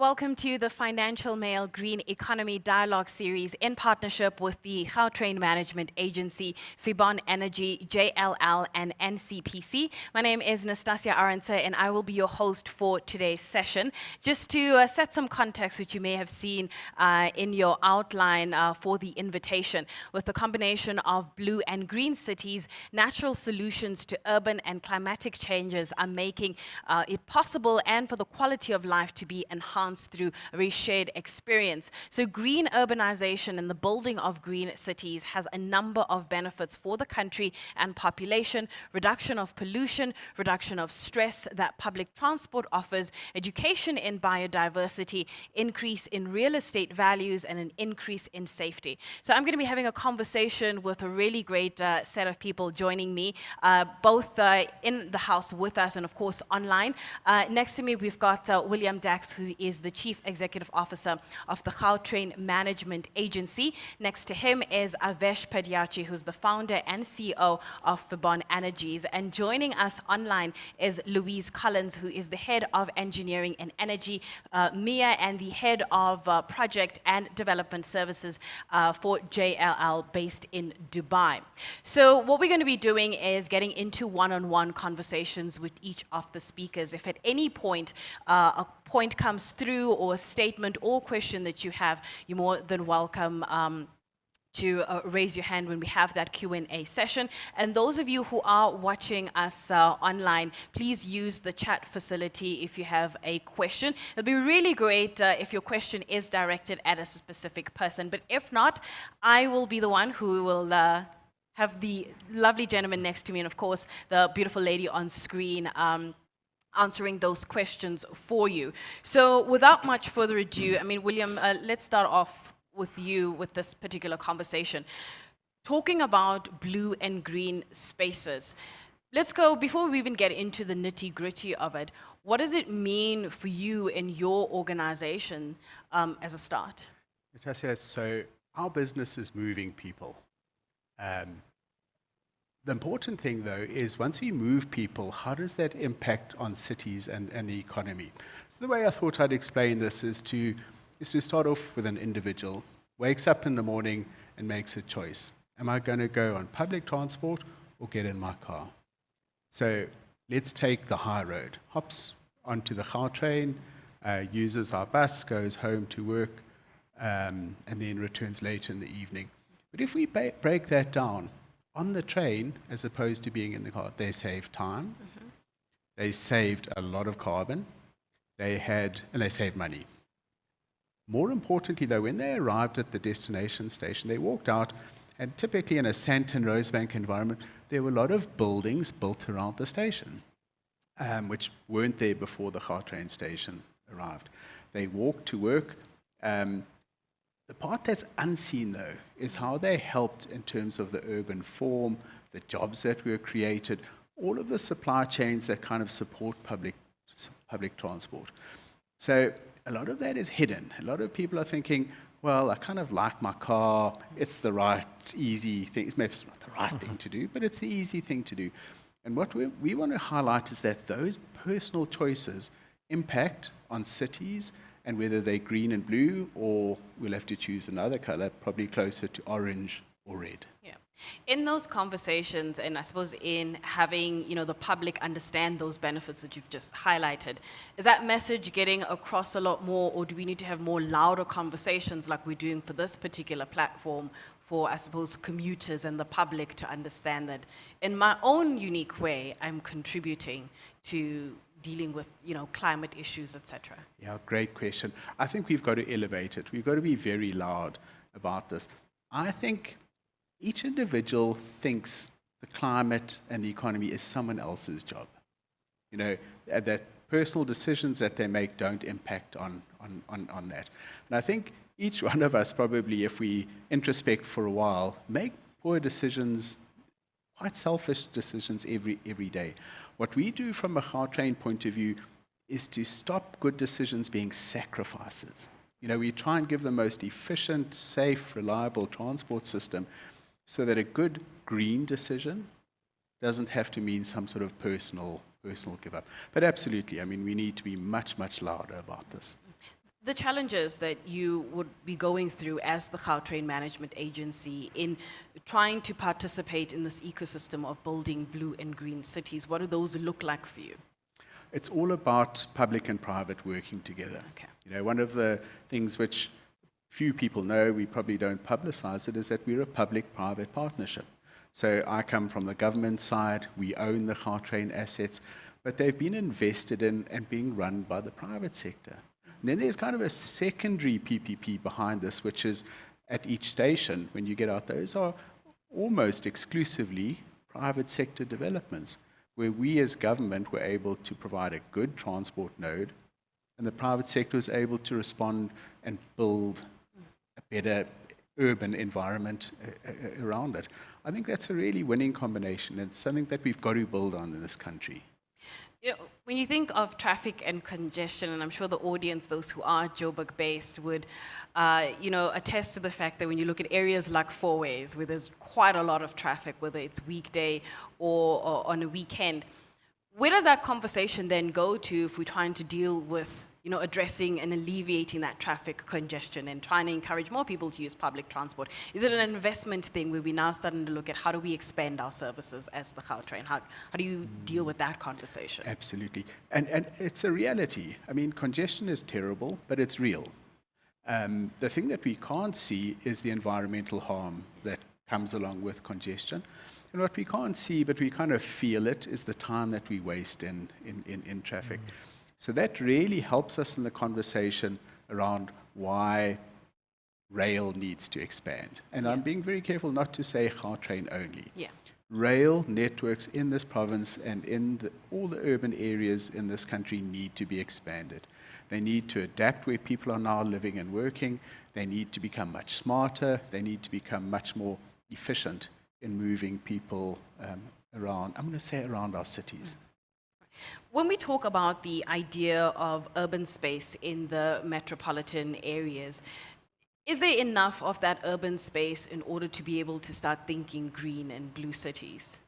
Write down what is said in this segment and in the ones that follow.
Welcome to the Financial Mail Green Economy Dialogue Series in partnership with the Gautrain Management Agency, Finbon Energy, JLL and NCPS. My name is Nastasia Arendse and I will be your host for today's session. Just to set some context, which you may have seen in your outline for the invitation, with the combination of blue and green cities, natural solutions to urban and climatic changes are making it possible and for the quality of life to be enhanced through a very shared experience. So green urbanization and the building of green cities has a number of benefits for the country and population: reduction of pollution, reduction of stress that public transport offers, education in biodiversity, increase in real estate values, and an increase in safety. So I'm going to be having a conversation with a really great set of people joining me, both in the house with us and of course online. Next to me we've got William Dax, who is the Chief Executive Officer of the Gautrain Management Agency. Next to him is Avesh Padiachi, who's the founder and CEO of Finbon Energies. And joining us online is Louise Collins, who is the Head of Engineering and Energy, Mia, and the Head of Project and Development Services for JLL based in Dubai. So what we're going to be doing is getting into one-on-one conversations with each of the speakers. If at any point a point comes through or a statement or question that you have, you're more than welcome to raise your hand when we have that Q&A session. And those of you who are watching us online, please use the chat facility if you have a question. It'll be really great if your question is directed at a specific person. But if not, I will be the one who will have the lovely gentleman next to me and, of course, the beautiful lady on screen answering those questions for you. So without much further ado, I mean, William, let's start off with you with this particular conversation. Talking about blue and green spaces, let's go, before we even get into the nitty-gritty of it, what does it mean for you in your organization as a start? Natasha, so our business is moving people. The important thing, though, is once we move people, how does that impact on cities and the economy? So the way I thought I'd explain this is to start off with an individual, wakes up in the morning and makes a choice. Am I going to go on public transport or get in my car? So let's take the high road. Hops onto the Gautrain, uses our bus, goes home to work, and then returns late in the evening. But if we break that down, on the train, as opposed to being in the car, they saved time, they saved a lot of carbon, and they saved money. More importantly, though, when they arrived at the destination station, they walked out, and typically in a Sandton Rosebank environment, there were a lot of buildings built around the station, which weren't there before the Gautrain station arrived. They walked to work. The part that's unseen, though, is how they helped in terms of the urban form, the jobs that were created, all of the supply chains that kind of support public transport. So a lot of that is hidden. A lot of people are thinking, well, I kind of like my car. It's the right, easy thing. Maybe it's not the right thing to do, but it's the easy thing to do. And what we want to highlight is that those personal choices impact on cities, and whether they're green and blue, or we'll have to choose another color, probably closer to orange or red. Yeah. In those conversations, and I suppose in having the public understand those benefits that you've just highlighted, is that message getting across a lot more, or do we need to have more louder conversations like we're doing for this particular platform for, I suppose, commuters and the public to understand that in my own unique way, I'm contributing to dealing with climate issues, etc.? Yeah, great question. I think we've got to elevate it. We've got to be very loud about this. I think each individual thinks the climate and the economy is someone else's job. That personal decisions that they make don't impact on that. And I think each one of us probably, if we introspect for a while, make poor decisions, quite selfish decisions every day. What we do from a Gautrain point of view is to stop good decisions being sacrifices. We try and give the most efficient, safe, reliable transport system so that a good green decision doesn't have to mean some sort of personal give up. But absolutely, I mean, we need to be much, much louder about this. The challenges that you would be going through as the Gautrain Management Agency in trying to participate in this ecosystem of building blue and green cities, what do those look like for you? It's all about public and private working together. Okay. You know, one of the things which few people know, we probably don't publicize it, is that we're a public-private partnership. So I come from the government side, we own the Gautrain assets, but they've been invested in and being run by the private sector. And then there's kind of a secondary PPP behind this, which is at each station, when you get out, those are almost exclusively private sector developments, where we as government were able to provide a good transport node, and the private sector was able to respond and build a better urban environment around it. I think that's a really winning combination, and it's something that we've got to build on in this country. You know, when you think of traffic and congestion, and I'm sure the audience, those who are Joburg-based, would, attest to the fact that when you look at areas like Fourways, where there's quite a lot of traffic, whether it's weekday or on a weekend, where does that conversation then go to if we're trying to deal with, addressing and alleviating that traffic congestion and trying to encourage more people to use public transport? Is it an investment thing where we're now starting to look at how do we expand our services as the Gautrain? How do you deal with that conversation? Absolutely. And it's a reality. I mean, congestion is terrible, but it's real. The thing that we can't see is the environmental harm that comes along with congestion. And what we can't see, but we kind of feel it, is the time that we waste in traffic. So that really helps us in the conversation around why rail needs to expand. And I'm being very careful not to say Gautrain only. Yeah. Rail networks in this province and in all the urban areas in this country need to be expanded. They need to adapt where people are now living and working. They need to become much smarter. They need to become much more efficient in moving people around, I'm going to say around our cities. When we talk about the idea of urban space in the metropolitan areas, is there enough of that urban space in order to be able to start thinking green and blue cities?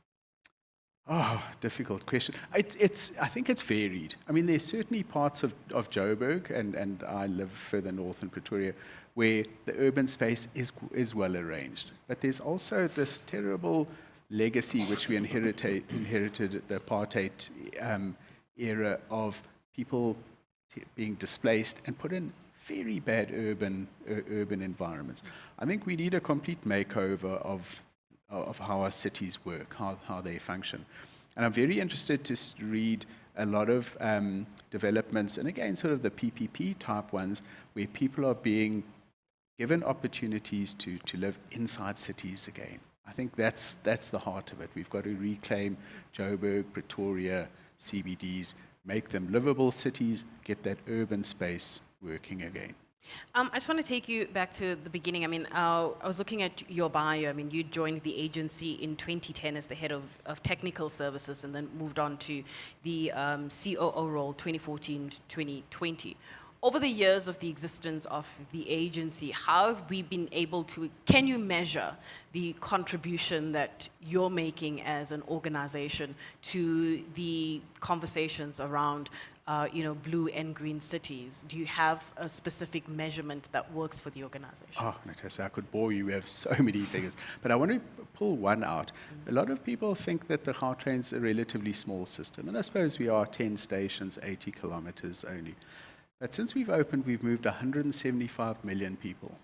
Oh, difficult question. I think it's varied. I mean, there's certainly parts of Joburg, and I live further north in Pretoria, where the urban space is well arranged. But there's also this terrible legacy which we inherited the apartheid era of people being displaced and put in very bad urban environments. I think we need a complete makeover of how our cities work, how they function. And I'm very interested to read a lot of developments, and again, sort of the PPP type ones, where people are being given opportunities to live inside cities again. I think that's the heart of it. We've got to reclaim Joburg, Pretoria, CBDs, make them livable cities, get that urban space working again. I just want to take you back to the beginning. I mean, I was looking at your bio. I mean, you joined the agency in 2010 as the head of technical services and then moved on to the COO role 2014 to 2020. Over the years of the existence of the agency, how have we been able to, can you measure the contribution that you're making as an organization to the conversations around blue and green cities? Do you have a specific measurement that works for the organization? Oh, Natasha, I could bore you. We have so many figures. But I want to pull one out. A lot of people think that the Gautrain's a relatively small system. And I suppose we are 10 stations, 80 kilometers only. But since we've opened, we've moved 175 million people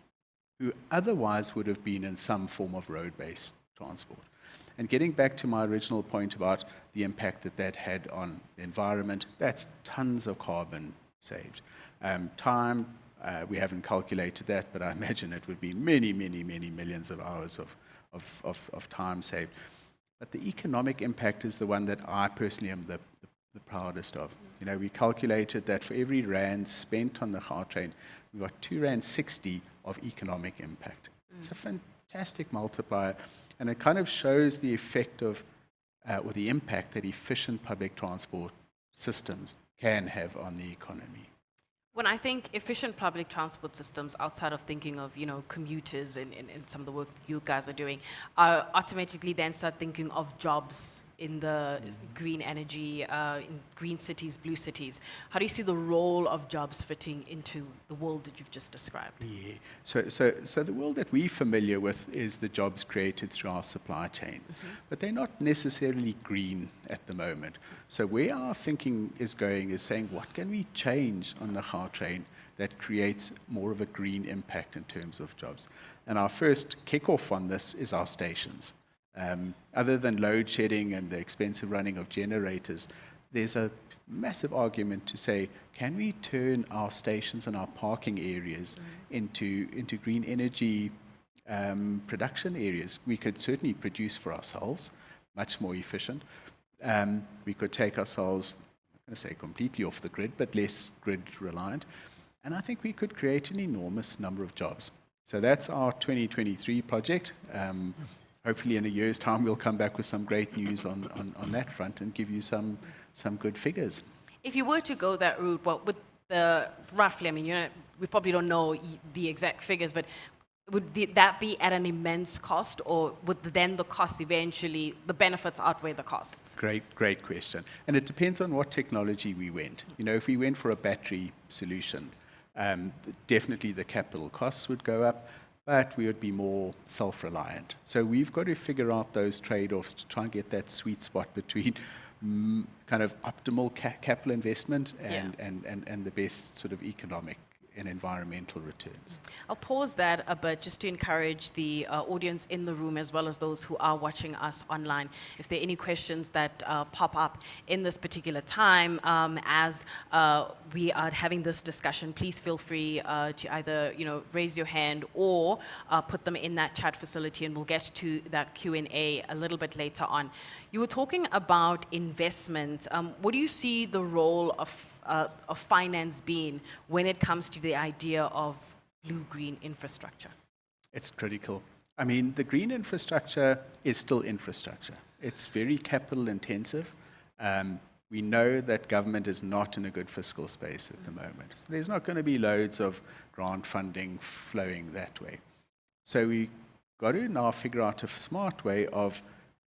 who otherwise would have been in some form of road-based transport. And getting back to my original point about the impact that had on the environment, that's tons of carbon saved. Time, we haven't calculated that, but I imagine it would be many, many, many millions of hours of time saved. But the economic impact is the one that I personally am the proudest of. You know, we calculated that for every rand spent on the Gautrain, we got 2.60 rand of economic impact. It's a fantastic multiplier, and it kind of shows the effect of, or the impact that efficient public transport systems can have on the economy. When I think efficient public transport systems, outside of thinking of, commuters and some of the work that you guys are doing, I automatically then start thinking of jobs in the green energy, in green cities, blue cities. How do you see the role of jobs fitting into the world that you've just described? Yeah. So the world that we're familiar with is the jobs created through our supply chain, but they're not necessarily green at the moment. So where our thinking is going is saying, what can we change on the Gautrain that creates more of a green impact in terms of jobs? And our first kickoff on this is our stations. Other than load shedding and the expensive running of generators, there's a massive argument to say, can we turn our stations and our parking areas into green energy production areas? We could certainly produce for ourselves, much more efficient. We could take ourselves, I'm going to say completely off the grid, but less grid reliant. And I think we could create an enormous number of jobs. So that's our 2023 project. Hopefully in a year's time, we'll come back with some great news on that front and give you some good figures. If you were to go that route, what would roughly, I mean, we probably don't know the exact figures, but would that be at an immense cost, or would then the costs eventually, the benefits outweigh the costs? Great question. And it depends on what technology we went. If we went for a battery solution, definitely the capital costs would go up, but we would be more self-reliant. So we've got to figure out those trade-offs to try and get that sweet spot between kind of optimal capital investment and the best sort of economic and environmental returns. I'll pause that a bit just to encourage the audience in the room as well as those who are watching us online. If there are any questions that pop up in this particular time as we are having this discussion, please feel free to either raise your hand or put them in that chat facility, and we'll get to that Q&A a little bit later on. You were talking about investment. What do you see the role of finance being when it comes to the idea of blue-green infrastructure? It's critical. I mean, the green infrastructure is still infrastructure. It's very capital intensive. We know that government is not in a good fiscal space at the moment. So there's not going to be loads of grant funding flowing that way. So we got to now figure out a smart way of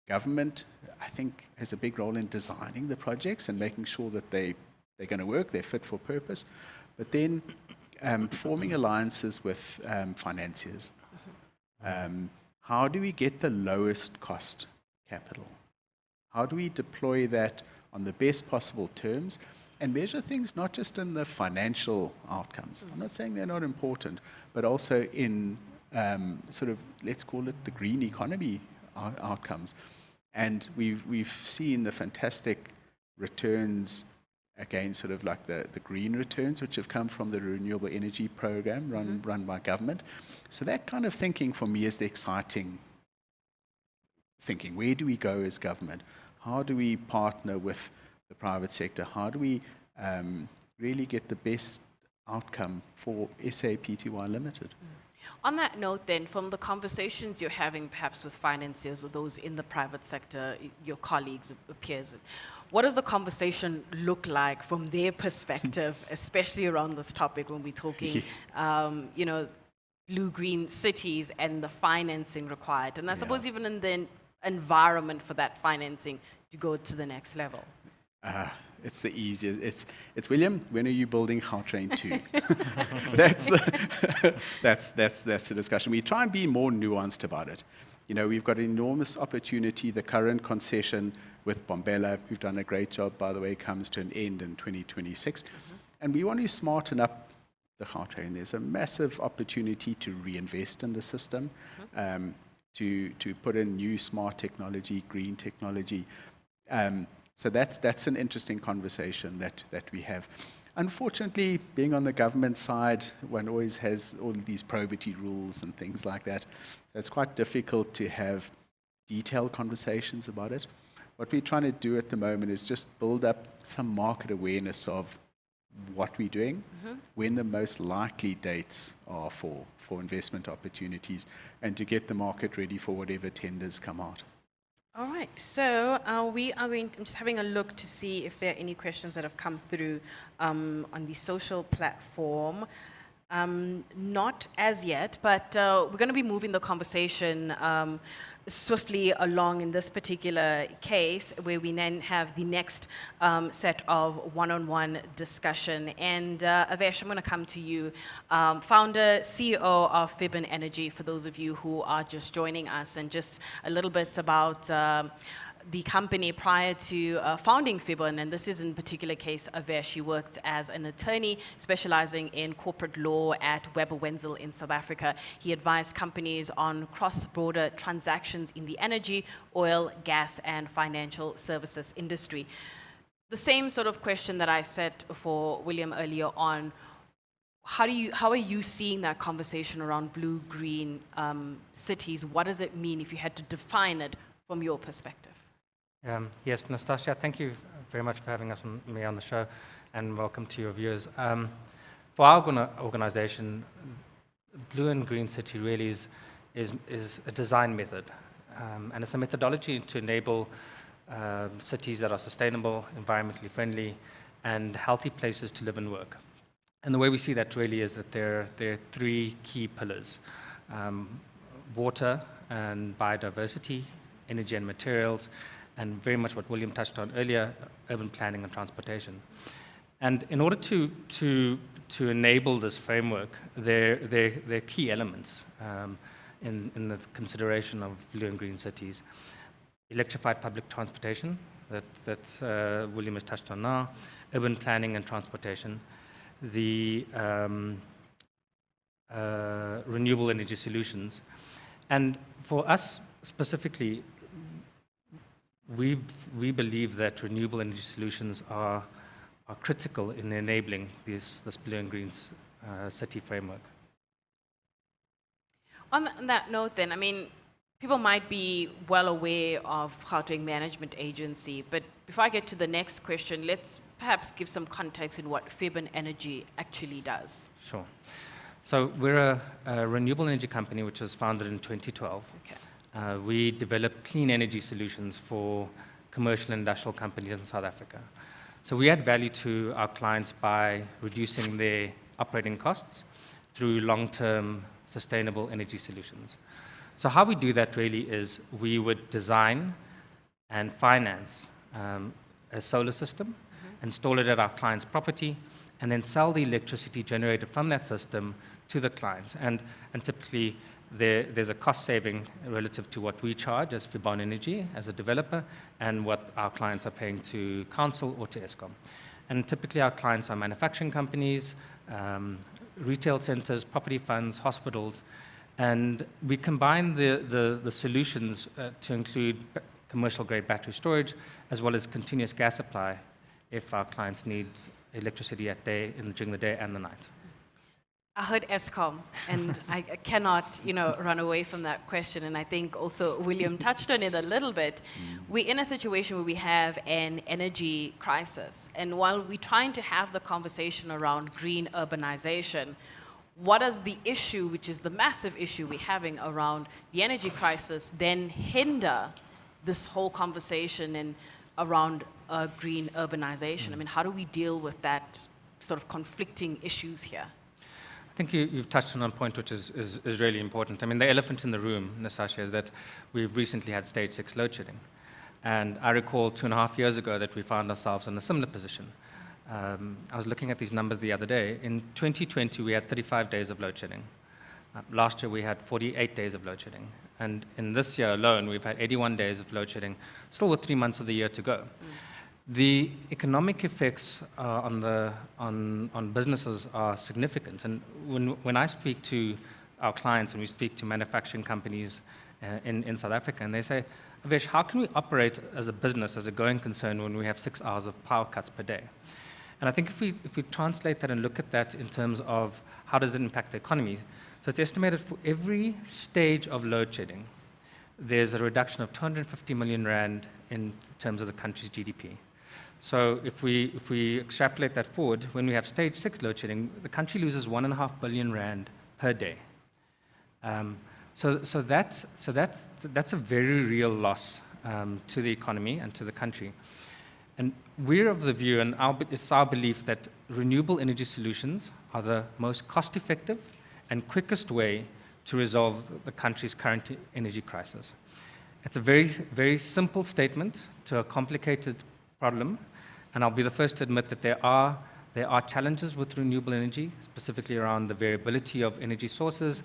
government, I think, has a big role in designing the projects and making sure that they're going to work, they're fit for purpose, but then forming alliances with financiers. How do we get the lowest cost capital? How do we deploy that on the best possible terms and measure things not just in the financial outcomes? I'm not saying they're not important, but also in sort of, let's call it the green economy outcomes. And we've seen the fantastic returns, again, sort of like the green returns, which have come from the renewable energy program run by government. So that kind of thinking for me is the exciting thinking. Where do we go as government? How do we partner with the private sector? How do we really get the best outcome for SA Pty Limited? On that note then, from the conversations you're having perhaps with financiers or those in the private sector, your colleagues or peers, what does the conversation look like from their perspective, especially around this topic when we're talking, blue-green cities and the financing required? And I suppose even in the environment for that financing to go to the next level. It's the easiest. It's William, when are you building Gautrain 2? That's the discussion. We try and be more nuanced about it. We've got an enormous opportunity. The current concession with Bombela, who've done a great job, by the way, comes to an end in 2026. And we want to smarten up the Gautrain. There's a massive opportunity to reinvest in the system, to put in new smart technology, green technology. So that's an interesting conversation that we have. Unfortunately, being on the government side, one always has all of these probity rules and things like that. So it's quite difficult to have detailed conversations about it. What we're trying to do at the moment is just build up some market awareness of what we're doing, when the most likely dates are for investment opportunities, and to get the market ready for whatever tenders come out. All right, so I'm just having a look to see if there are any questions that have come through on the social platform. Not as yet, but we're going to be moving the conversation swiftly along in this particular case, where we then have the next set of one-on-one discussion. And Avesh, I'm going to come to you, founder, CEO of Finbon Energy, for those of you who are just joining us, and just a little bit about the company prior to founding Finbon, and this is in particular case Avesh. He worked as an attorney specializing in corporate law at Weber Wenzel in South Africa. He advised companies on cross-border transactions in the energy, oil, gas, and financial services industry. The same sort of question that I set for William earlier on, how are you seeing that conversation around blue-green cities? What does it mean if you had to define it from your perspective? Yes, Nastasia, thank you very much for having me on the show, and welcome to your viewers. For our organization, Blue and Green City really is a design method, and it's a methodology to enable cities that are sustainable, environmentally friendly, and healthy places to live and work. And the way we see that really is that there are three key pillars: water and biodiversity, energy and materials, and very much what William touched on earlier, urban planning and transportation. And in order to enable this framework, there are key elements in the consideration of blue and green cities. Electrified public transportation, that William has touched on now, urban planning and transportation, the renewable energy solutions. And for us specifically, we believe that renewable energy solutions are critical in enabling this blue and green city framework. On that note then, I mean, people might be well aware of Gauteng Management Agency, but before I get to the next question, let's perhaps give some context in what Finbon Energy actually does. Sure. So we're a renewable energy company which was founded in 2012. Okay. We develop clean energy solutions for commercial and industrial companies in South Africa. So we add value to our clients by reducing their operating costs through long-term sustainable energy solutions. So how we do that really is we would design and finance a solar system, install it at our client's property, and then sell the electricity generated from that system to the client. And typically, there's a cost saving relative to what we charge as Finbon Energy, as a developer, and what our clients are paying to council or to Eskom. And typically our clients are manufacturing companies, retail centers, property funds, hospitals, and we combine the solutions to include commercial grade battery storage, as well as continuous gas supply if our clients need electricity during the day and the night. I heard Eskom, and I cannot, run away from that question. And I think also William touched on it a little bit. We're in a situation where we have an energy crisis. And while we're trying to have the conversation around green urbanization, what is the issue, which is the massive issue we're having around the energy crisis, then hinder this whole conversation and around green urbanization? I mean, how do we deal with that sort of conflicting issues here? I think you've touched on a point which is really important. I mean, the elephant in the room, Nastasia, is that we've recently had stage 6 load shedding. And I recall 2.5 years ago that we found ourselves in a similar position. I was looking at these numbers the other day. In 2020, we had 35 days of load shedding. Last year, we had 48 days of load shedding. And in this year alone, we've had 81 days of load shedding, still with 3 months of the year to go. The economic effects on businesses are significant. And when I speak to our clients and we speak to manufacturing companies in South Africa, and they say, Avesh, how can we operate as a business, as a going concern, when we have 6 hours of power cuts per day? And I think if we translate that and look at that in terms of how does it impact the economy, so it's estimated for every stage of load shedding, there's a reduction of 250 million rand in terms of the country's GDP. So if we extrapolate that forward, when we have stage 6 load shedding, the country loses 1.5 billion rand per day. So that's a very real loss to the economy and to the country. And we're of the view, and it's our belief, that renewable energy solutions are the most cost-effective and quickest way to resolve the country's current energy crisis. It's a very, very simple statement to a complicated problem, and I'll be the first to admit that there are challenges with renewable energy, specifically around the variability of energy sources,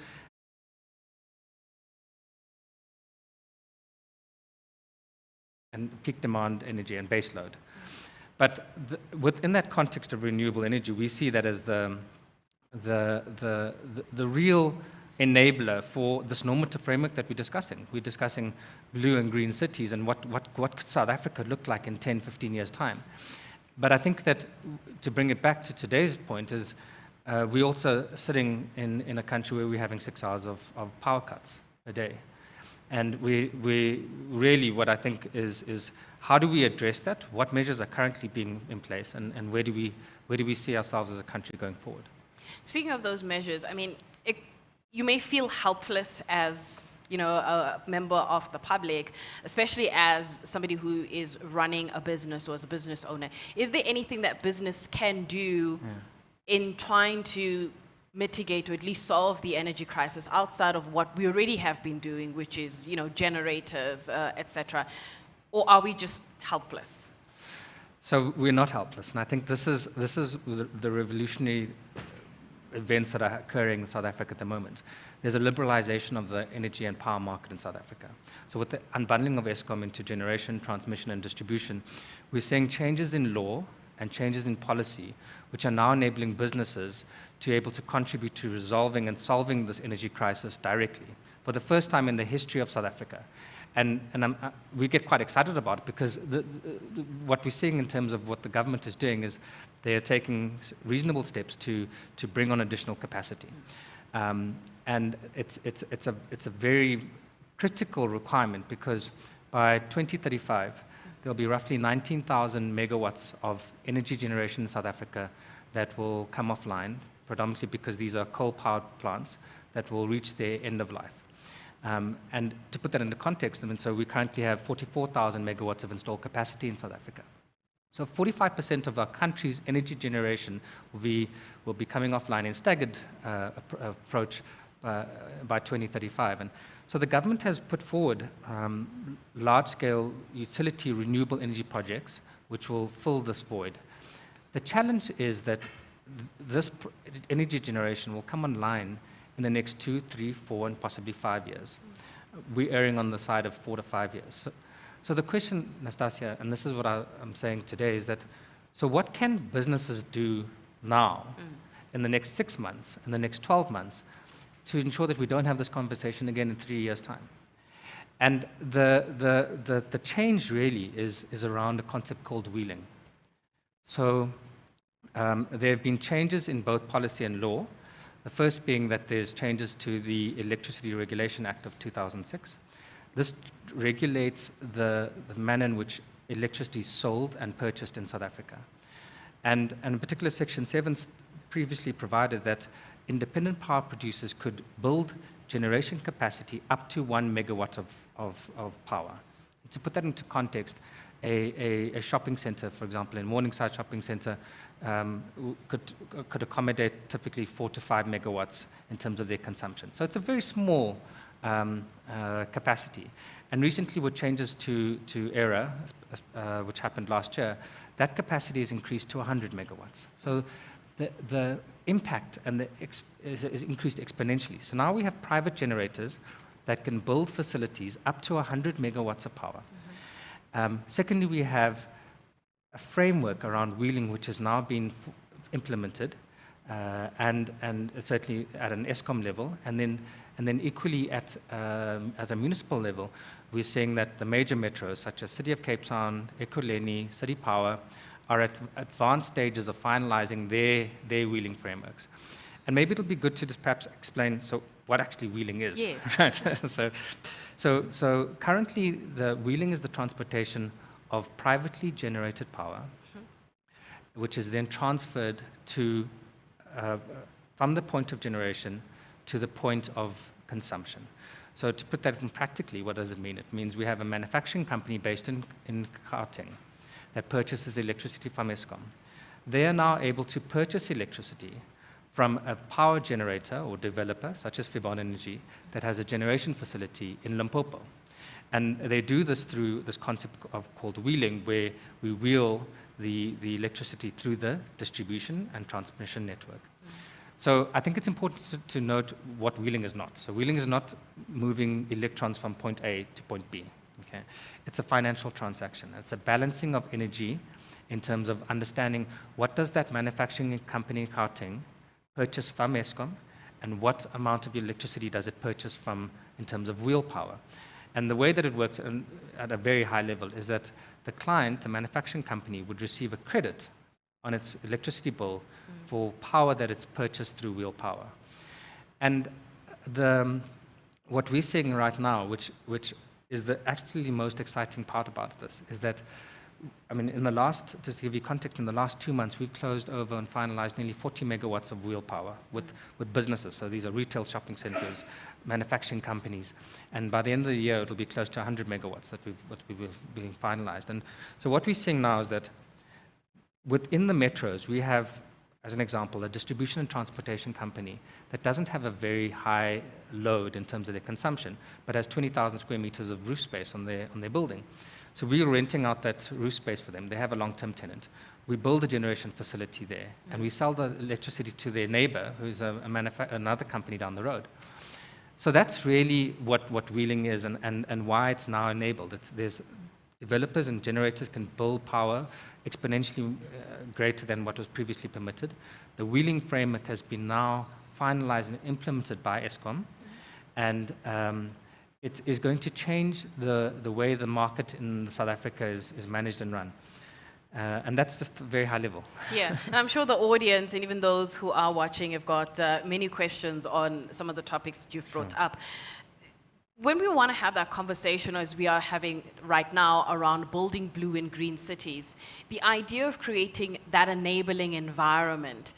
and peak demand energy and base load. But within that context of renewable energy, we see that as the real enabler for this normative framework that we're discussing. We're discussing blue and green cities and what could South Africa look like in 10, 15 years' time. But I think that to bring it back to today's point is we're also sitting in a country where we're having 6 hours of power cuts a day. And we really, what I think is how do we address that? What measures are currently being in place, and where do we see ourselves as a country going forward? Speaking of those measures, I mean, you may feel helpless as a member of the public, especially as somebody who is running a business or as a business owner. Is there anything that business can do in trying to mitigate or at least solve the energy crisis outside of what we already have been doing, which is generators, etc.? Or are we just helpless? So we're not helpless, and I think this is the revolutionary events that are occurring in South Africa at the moment. There's a liberalization of the energy and power market in South Africa. So with the unbundling of Eskom into generation, transmission, and distribution, we're seeing changes in law and changes in policy, which are now enabling businesses to be able to contribute to resolving and solving this energy crisis directly, for the first time in the history of South Africa. And we get quite excited about it, because what we're seeing in terms of what the government is doing is they are taking reasonable steps to bring on additional capacity. And it's a very critical requirement, because by 2035, there'll be roughly 19,000 megawatts of energy generation in South Africa that will come offline, predominantly because these are coal-powered plants that will reach their end of life. And to put that into context, I mean, so we currently have 44,000 megawatts of installed capacity in South Africa. So 45% of our country's energy generation will be coming offline in staggered approach by 2035. And so the government has put forward large-scale utility renewable energy projects which will fill this void. The challenge is that this energy generation will come online in the next 2, 3, 4, and possibly 5 years. We're erring on the side of 4 to 5 years. So the question, Nastasia, and this is what I'm saying today, is that, so what can businesses do now in the next 6 months, in the next 12 months, to ensure that we don't have this conversation again in 3 years' time? And the change really is around a concept called wheeling. So there have been changes in both policy and law. The first being that there's changes to the Electricity Regulation Act of 2006. This regulates the manner in which electricity is sold and purchased in South Africa. And in particular, Section 7 previously provided that independent power producers could build generation capacity up to 1 megawatt of power. To put that into context, a shopping center, for example, in Morningside Shopping Center, could accommodate typically 4 to 5 megawatts in terms of their consumption. So it's a very small capacity. And recently, with changes to ERA, which happened last year, that capacity is increased to 100 megawatts. So the impact and is increased exponentially. So now we have private generators that can build facilities up to 100 megawatts of power. Secondly, we have a framework around wheeling which has now been implemented, and certainly at an Eskom level, and then equally at a municipal level, we're seeing that the major metros such as City of Cape Town, Ekurhuleni, City Power are at advanced stages of finalizing their wheeling frameworks. And maybe it'll be good to just perhaps explain what actually wheeling is. Yes. Right? So currently, the wheeling is the transportation of privately generated power, which is then transferred to from the point of generation to the point of consumption. So to put that in practically, what does it mean? It means we have a manufacturing company based in Gauteng that purchases electricity from Eskom, they are now able to purchase electricity from a power generator or developer, such as Finbon Energy, that has a generation facility in Limpopo. And they do this through this concept called wheeling, where we wheel the electricity through the distribution and transmission network. So I think it's important to note what wheeling is not. So wheeling is not moving electrons from point A to point B. Okay? It's a financial transaction. It's a balancing of energy in terms of understanding what does that manufacturing company in Gauteng purchase from Eskom, and what amount of electricity does it purchase from in terms of wheel power. And the way that it works at a very high level is that the client, the manufacturing company, would receive a credit on its electricity bill for power that it's purchased through wheel power. And what we're seeing right now, which is the absolutely most exciting part about this, is that, I mean, just to give you context, in the last 2 months, we've closed over and finalized nearly 40 megawatts of wheel power with businesses. So these are retail shopping centers, manufacturing companies. And by the end of the year, it'll be close to 100 megawatts that we've been finalized. And so what we're seeing now is that within the metros, we have, as an example, a distribution and transportation company that doesn't have a very high load in terms of their consumption, but has 20,000 square meters of roof space on their building. So we're renting out that roof space for them. They have a long-term tenant. We build a generation facility there, and we sell the electricity to their neighbor, who's another company down the road. So that's really what wheeling is, and why it's now enabled. There's developers and generators can build power exponentially greater than what was previously permitted. The wheeling framework has been now finalized and implemented by Eskom, and it is going to change the way the market in South Africa is managed and run. And that's just very high level. Yeah, and I'm sure the audience and even those who are watching have got many questions on some of the topics that you've brought up. When we want to have that conversation, as we are having right now around building blue and green cities, the idea of creating that enabling environment,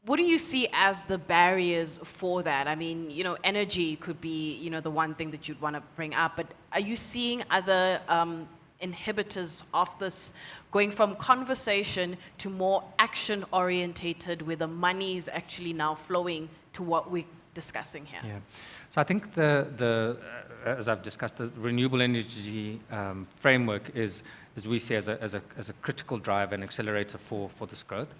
what do you see as the barriers for that? I mean, energy could be, the one thing that you'd want to bring up, but are you seeing other inhibitors of this going from conversation to more action-orientated, where the money is actually now flowing to what we're discussing here? Yeah. So I think as I've discussed, the renewable energy framework is we see as a critical drive and accelerator for this growth.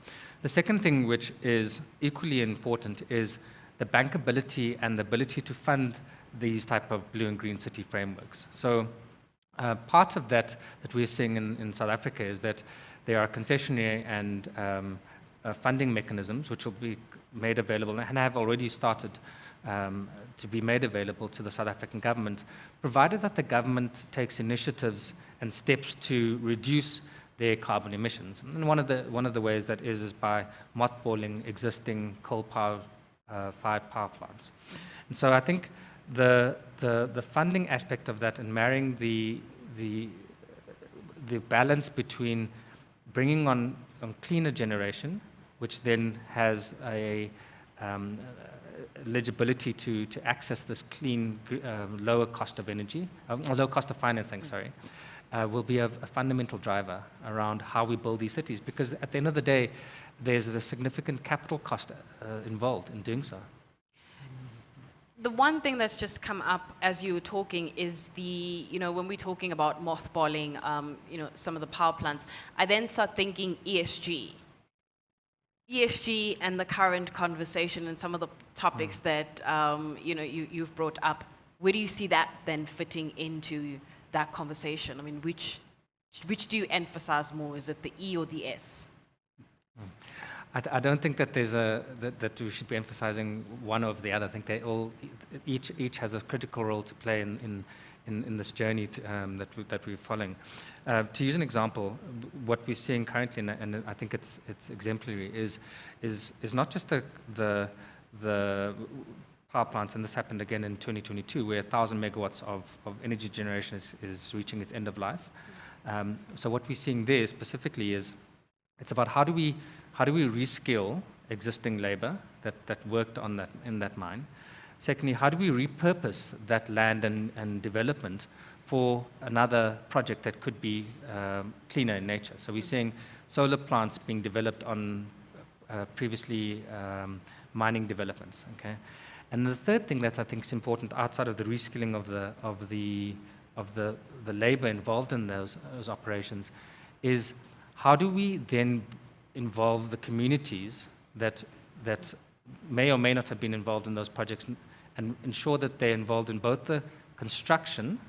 The second thing, which is equally important, is the bankability and the ability to fund these type of blue and green city frameworks. So part of that we're seeing in South Africa is that there are concessionary and funding mechanisms which will be made available and have already started to be made available to the South African government, provided that the government takes initiatives and steps to reduce their carbon emissions. And one of the ways that is by mothballing existing coal-fired power plants. And so I think the funding aspect of that and marrying the balance between bringing on cleaner generation, which then has a eligibility to access this clean, lower cost of energy, low cost of financing, sorry, will be a fundamental driver around how we build these cities. Because at the end of the day, there's a significant capital cost involved in doing so. The one thing that's just come up as you were talking is when we're talking about mothballing, some of the power plants, I then start thinking ESG. ESG and the current conversation and some of the topics that you've brought up. Where do you see that then fitting into that conversation? I mean, which do you emphasize more? Is it the E or the S? I don't think that that we should be emphasizing one over the other. I think they each has a critical role to play in this journey that we're following. To use an example, what we're seeing currently, and I think it's exemplary, is not just the power plants, and this happened again in 2022, where 1,000 megawatts of energy generation is reaching its end of life. So what we're seeing there specifically is it's about how do we reskill existing labor that worked in that mine, Secondly, how do we repurpose that land and development for another project that could be cleaner in nature? So we're seeing solar plants being developed on previously mining developments. Okay, and the third thing that I think is important outside of the reskilling of the labor involved in those operations is how do we then involve the communities that may or may not have been involved in those projects and ensure that they're involved in both the construction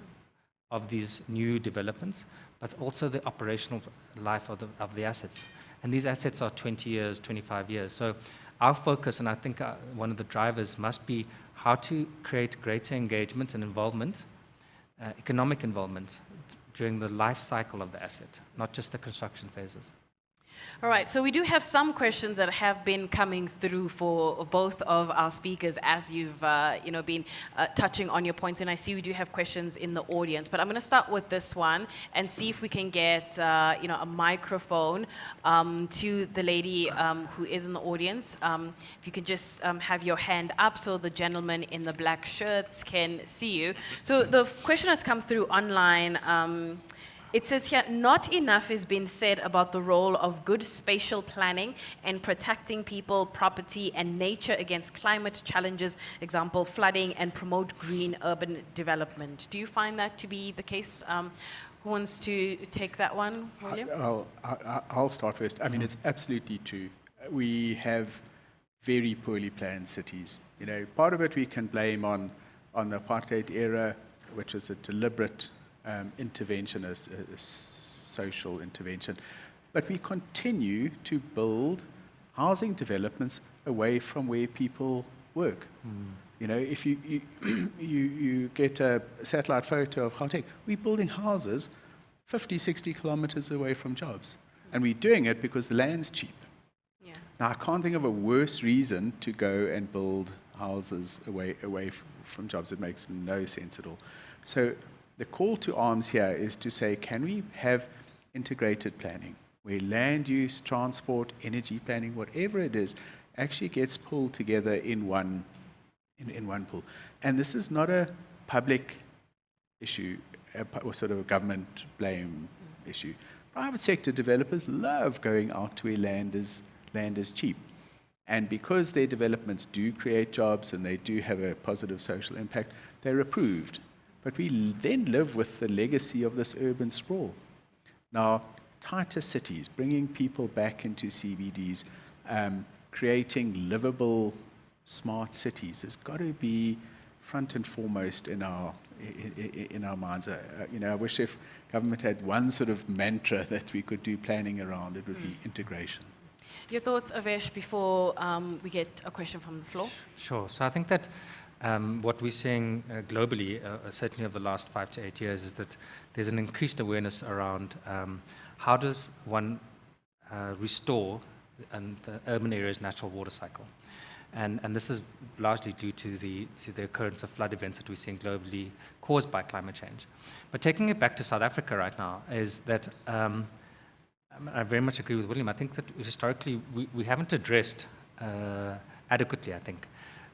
of these new developments, but also the operational life of the assets. And these assets are 20 years, 25 years. So our focus, and I think one of the drivers must be how to create greater engagement and involvement, economic involvement during the life cycle of the asset, not just the construction phases. All right, so we do have some questions that have been coming through for both of our speakers as you've been touching on your points, and I see we do have questions in the audience, but I'm going to start with this one and see if we can get a microphone to the lady who is in the audience. If you can just have your hand up so the gentleman in the black shirts can see you. So the question that's come through online, it says here, not enough is being said about the role of good spatial planning and protecting people, property, and nature against climate challenges, example, flooding, and promote green urban development. Do you find that to be the case? Who wants to take that one, William? I'll start first. I mean, it's absolutely true. We have very poorly planned cities. Part of it we can blame on the apartheid era, which was a deliberate intervention, a social intervention. But we continue to build housing developments away from where people work. If you get a satellite photo of Gauteng, we're building houses 50, 60 kilometers away from jobs. And we're doing it because the land's cheap. Yeah. Now, I can't think of a worse reason to go and build houses away from jobs. It makes no sense at all. So the call to arms here is to say, can we have integrated planning where land use, transport, energy planning, whatever it is, actually gets pulled together in one pool? And this is not a public issue or sort of a government blame issue. Private sector developers love going out to where land is cheap. And because their developments do create jobs and they do have a positive social impact, they're approved. But we then live with the legacy of this urban sprawl. Now, tighter cities, bringing people back into CBDs, creating livable, smart cities has got to be front and foremost in our minds. I wish if government had one sort of mantra that we could do planning around, it would be integration. Your thoughts, Avesh, before we get a question from the floor? Sure. So I think that what we're seeing globally, certainly over the last 5 to 8 years, is that there's an increased awareness around how does one restore the urban area's natural water cycle. And this is largely due to the occurrence of flood events that we're seeing globally caused by climate change. But taking it back to South Africa right now is that I very much agree with William. I think that historically we haven't addressed adequately, I think,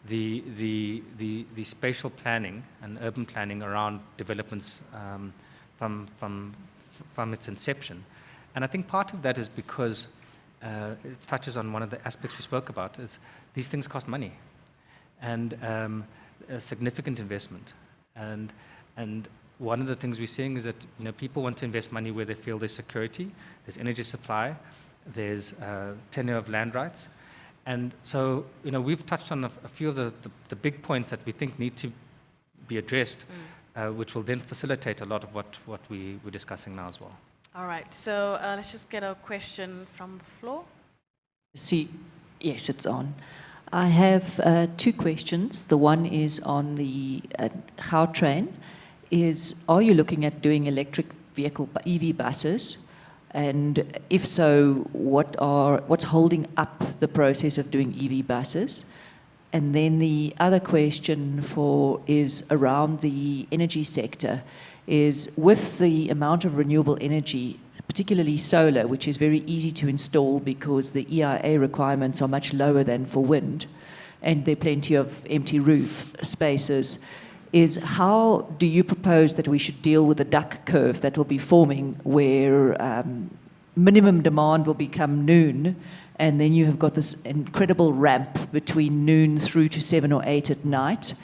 the spatial planning and urban planning around developments from its inception. And I think part of that is because it touches on one of the aspects we spoke about, is these things cost money and a significant investment. And one of the things we're seeing is that people want to invest money where they feel there's security, there's energy supply, there's tenure of land rights. And so, we've touched on a few of the big points that we think need to be addressed, which will then facilitate a lot of what we're discussing now as well. All right, so let's just get a question from the floor. Yes, it's on. I have 2 questions. The one is on the Gautrain. Are you looking at doing electric vehicle EV buses? And if so, what's holding up the process of doing EV buses? And then the other question is around the energy sector, is with the amount of renewable energy, particularly solar, which is very easy to install because the EIA requirements are much lower than for wind, and there are plenty of empty roof spaces, is how do you propose that we should deal with the duck curve that will be forming where minimum demand will become noon, and then you have got this incredible ramp between noon through to 7 or 8 at night?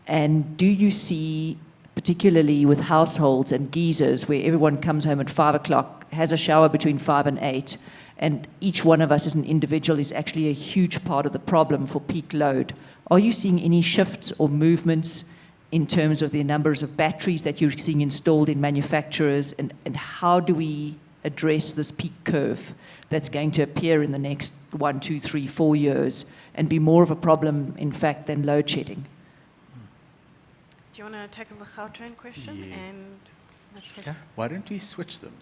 And do you see, particularly with households and geysers, where everyone comes home at 5 o'clock, has a shower between 5 and 8, and each one of us as an individual is actually a huge part of the problem for peak load? Are you seeing any shifts or movements in terms of the numbers of batteries that you're seeing installed in manufacturers, and how do we address this peak curve that's going to appear in the next 1, 2, 3, 4 years and be more of a problem, in fact, than load shedding? Do you want to tackle the Gautrain question? Yeah. And Why don't we switch them?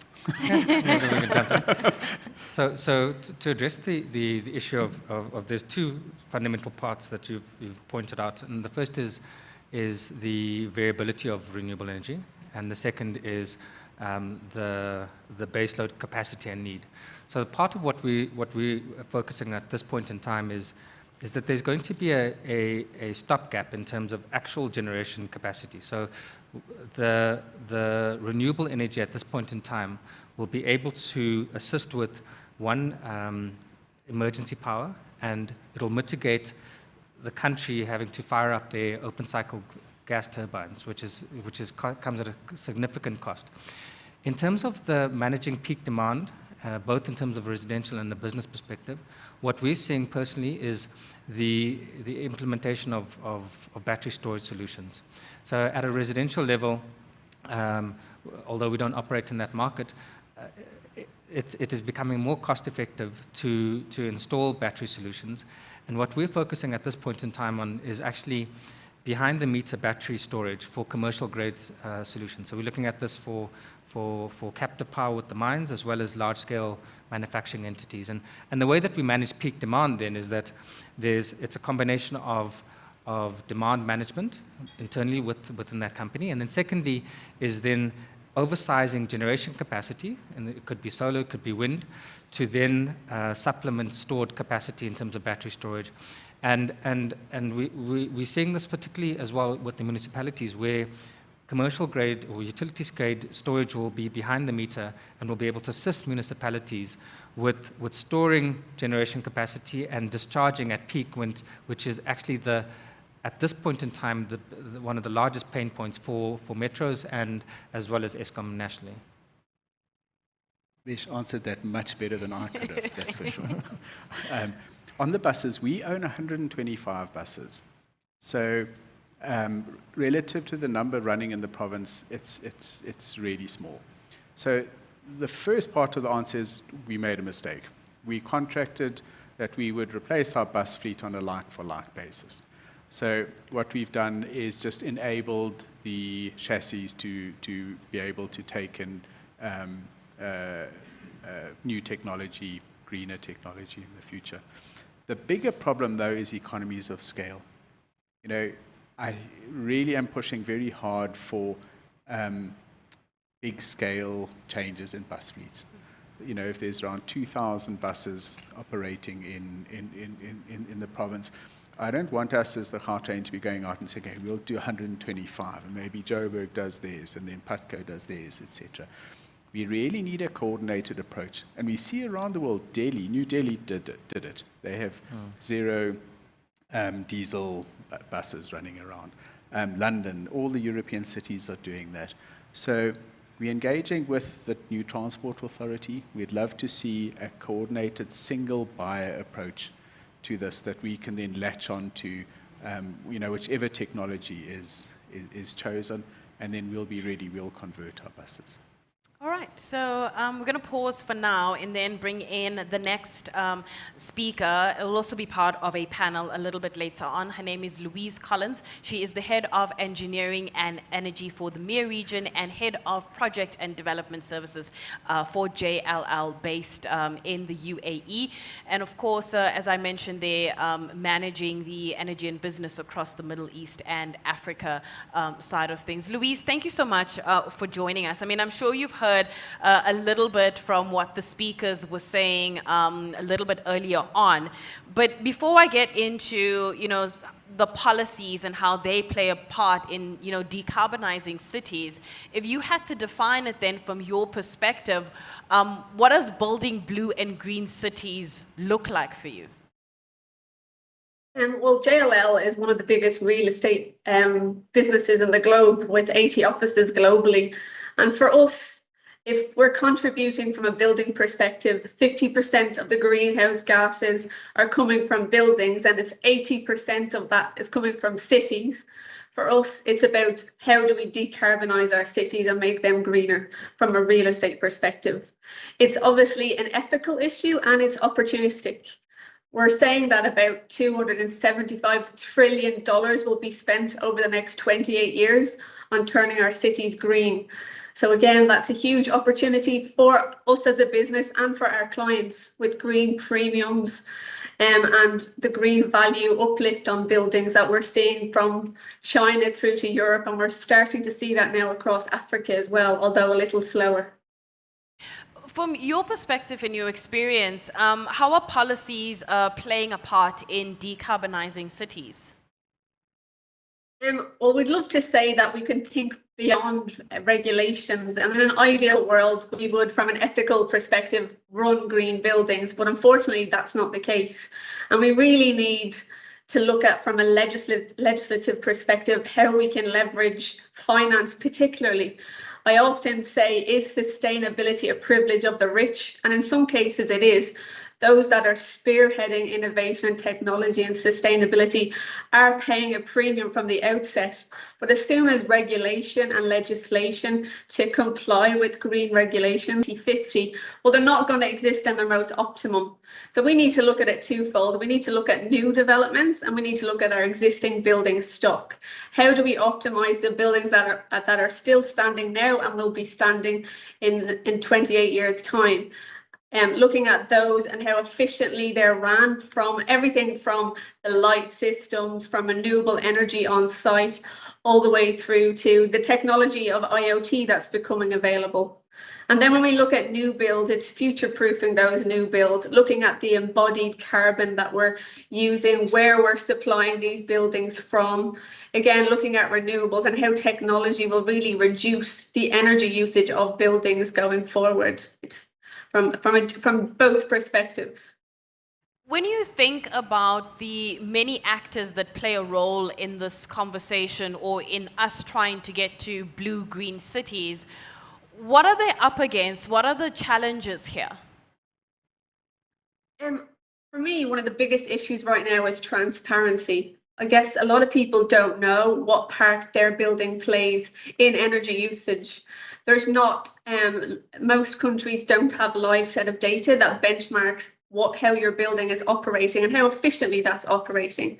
So to address the issue of there's two fundamental parts that you've pointed out, and the first is the variability of renewable energy, and the second is the baseload capacity and need. So the part of what we are focusing at this point in time is that there's going to be a stopgap in terms of actual generation capacity. So the renewable energy at this point in time will be able to assist with one, emergency power, and it'll mitigate the country having to fire up their open cycle gas turbines, which comes at a significant cost. In terms of the managing peak demand, both in terms of residential and the business perspective, what we're seeing personally is the implementation of battery storage solutions. So at a residential level, although we don't operate in that market, it is becoming more cost effective to install battery solutions. And what we're focusing at this point in time on is actually behind the meter battery storage for commercial grade solutions. So we're looking at this for captive power with the mines, as well as large scale manufacturing entities. And the way that we manage peak demand then is that it's a combination of demand management internally within that company. And then secondly is then oversizing generation capacity, and it could be solar, it could be wind, to then supplement stored capacity in terms of battery storage. And we're seeing this particularly as well with the municipalities, where commercial grade or utilities grade storage will be behind the meter and will be able to assist municipalities with storing generation capacity and discharging at peak, which is actually at this point in time, one of the largest pain points for metros and as well as Eskom nationally. Vish answered that much better than I could have, that's for sure. On the buses, we own 125 buses. So relative to the number running in the province, it's really small. So the first part of the answer is we made a mistake. We contracted that we would replace our bus fleet on a like-for-like basis. So what we've done is just enabled the chassis to be able to take in new technology, greener technology in the future. The bigger problem, though, is economies of scale. You know, I really am pushing very hard for big-scale changes in bus fleets. You know, if there's around 2,000 buses operating in the province, I don't want us as the Gautrain to be going out and saying, okay, we'll do 125, and maybe Joburg does theirs, and then Patco does theirs, etc. We really need a coordinated approach. And we see around the world, New Delhi did it. They have zero diesel buses running around. London, all the European cities are doing that. So we're engaging with the new transport authority. We'd love to see a coordinated single buyer approach to this that we can then latch on to, whichever technology is chosen, and then we'll be ready, we'll convert our buses. All right, so we're going to pause for now and then bring in the next speaker. It will also be part of a panel a little bit later on. Her name is Louise Collins. She is the Head of Engineering and Energy for the MEA region and Head of Project and Development Services for JLL based in the UAE. And of course, as I mentioned, they're managing the energy and business across the Middle East and Africa side of things. Louise, thank you so much for joining us. I mean, I'm sure you've heard a little bit from what the speakers were saying a little bit earlier on. But before I get into, the policies and how they play a part in, decarbonizing cities, if you had to define it then from your perspective, what does building blue and green cities look like for you? Well, JLL is one of the biggest real estate businesses in the globe, with 80 offices globally. And for us, if we're contributing from a building perspective, 50% of the greenhouse gases are coming from buildings, and if 80% of that is coming from cities, for us, it's about how do we decarbonize our cities and make them greener from a real estate perspective. It's obviously an ethical issue and it's opportunistic. We're saying that about $275 trillion will be spent over the next 28 years on turning our cities green. So again, that's a huge opportunity for us as a business and for our clients, with green premiums and the green value uplift on buildings that we're seeing from China through to Europe. And we're starting to see that now across Africa as well, although a little slower. From your perspective and your experience, how are policies playing a part in decarbonizing cities? Well, we'd love to say that we can think beyond regulations, and in an ideal world, we would, from an ethical perspective, run green buildings, but unfortunately, that's not the case. And we really need to look at, from a legislative perspective, how we can leverage finance particularly. I often say, is sustainability a privilege of the rich? And in some cases it is. Those that are spearheading innovation and technology and sustainability are paying a premium from the outset. But as soon as regulation and legislation to comply with green regulations, 2050, well, they're not going to exist in their most optimum. So we need to look at it twofold. We need to look at new developments, and we need to look at our existing building stock. How do we optimize the buildings that are still standing now and will be standing in 28 years' time? Looking at those and how efficiently they're ran, from everything from the light systems, from renewable energy on site, all the way through to the technology of IoT that's becoming available. And then when we look at new builds, it's future-proofing those new builds, looking at the embodied carbon that we're using, where we're supplying these buildings from. Again, looking at renewables and how technology will really reduce the energy usage of buildings going forward. It's from both perspectives. When you think about the many actors that play a role in this conversation, or in us trying to get to blue-green cities, what are they up against? What are the challenges here? For me, one of the biggest issues right now is transparency. I guess a lot of people don't know what part their building plays in energy usage. There's not, most countries don't have a live set of data that benchmarks how your building is operating and how efficiently that's operating.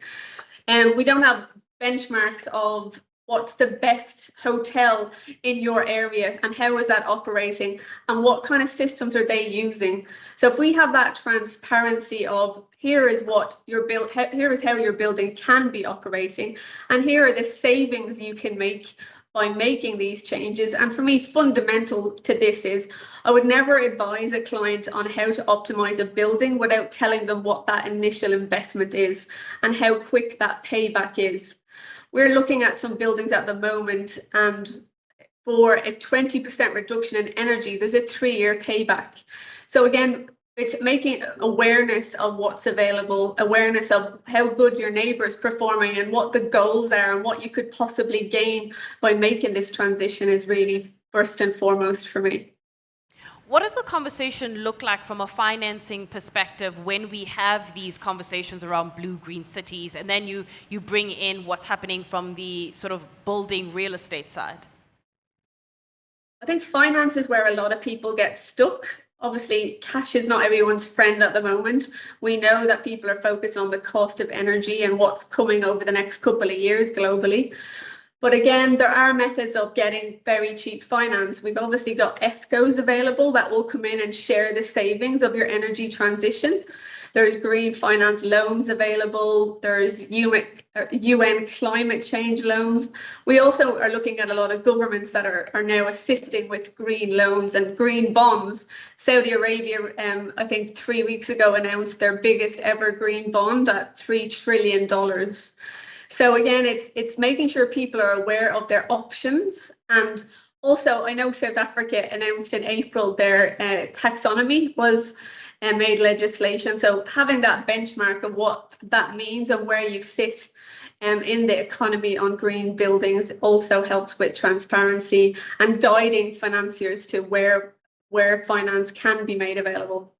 And we don't have benchmarks of what's the best hotel in your area and how is that operating and what kind of systems are they using. So if we have that transparency of here is what here is how your building can be operating, and here are the savings you can make by making these changes. And for me, fundamental to this is I would never advise a client on how to optimize a building without telling them what that initial investment is and how quick that payback is. We're looking at some buildings at the moment, and for a 20% reduction in energy, there's a 3-year payback. So again, it's making awareness of what's available, awareness of how good your neighbour is performing and what the goals are and what you could possibly gain by making this transition is really first and foremost for me. What does the conversation look like from a financing perspective when we have these conversations around blue-green cities, and then you bring in what's happening from the sort of building real estate side? I think finance is where a lot of people get stuck. Obviously, cash is not everyone's friend at the moment. We know that people are focused on the cost of energy and what's coming over the next couple of years globally. But again, there are methods of getting very cheap finance. We've obviously got ESCOs available that will come in and share the savings of your energy transition. There's green finance loans available. There's UN climate change loans. We also are looking at a lot of governments that are now assisting with green loans and green bonds. Saudi Arabia, I think 3 weeks ago, announced their biggest ever green bond at $3 trillion. So again, it's making sure people are aware of their options. And also, I know South Africa announced in April their taxonomy was made legislation. So having that benchmark of what that means and where you sit in the economy on green buildings also helps with transparency and guiding financiers to where finance can be made available.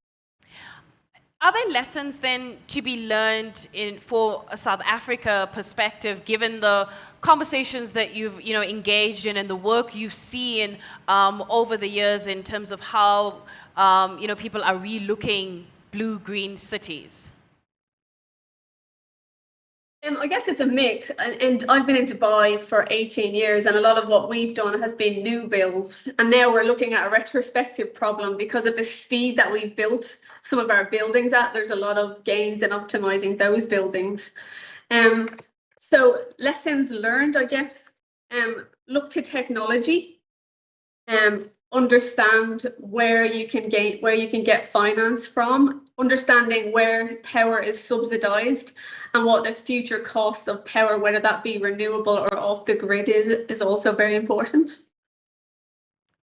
Are there lessons then to be learned for a South Africa perspective, given the conversations that you've engaged in and the work you've seen over the years in terms of how people are relooking blue-green cities? I guess it's a mix, and I've been in Dubai for 18 years, and a lot of what we've done has been new builds, and now we're looking at a retrospective problem because of the speed that we've built some of our buildings at. There's a lot of gains in optimizing those buildings. So lessons learned, I guess, look to technology, understand where you can get finance from, understanding where power is subsidized and what the future cost of power, whether that be renewable or off the grid, is also very important.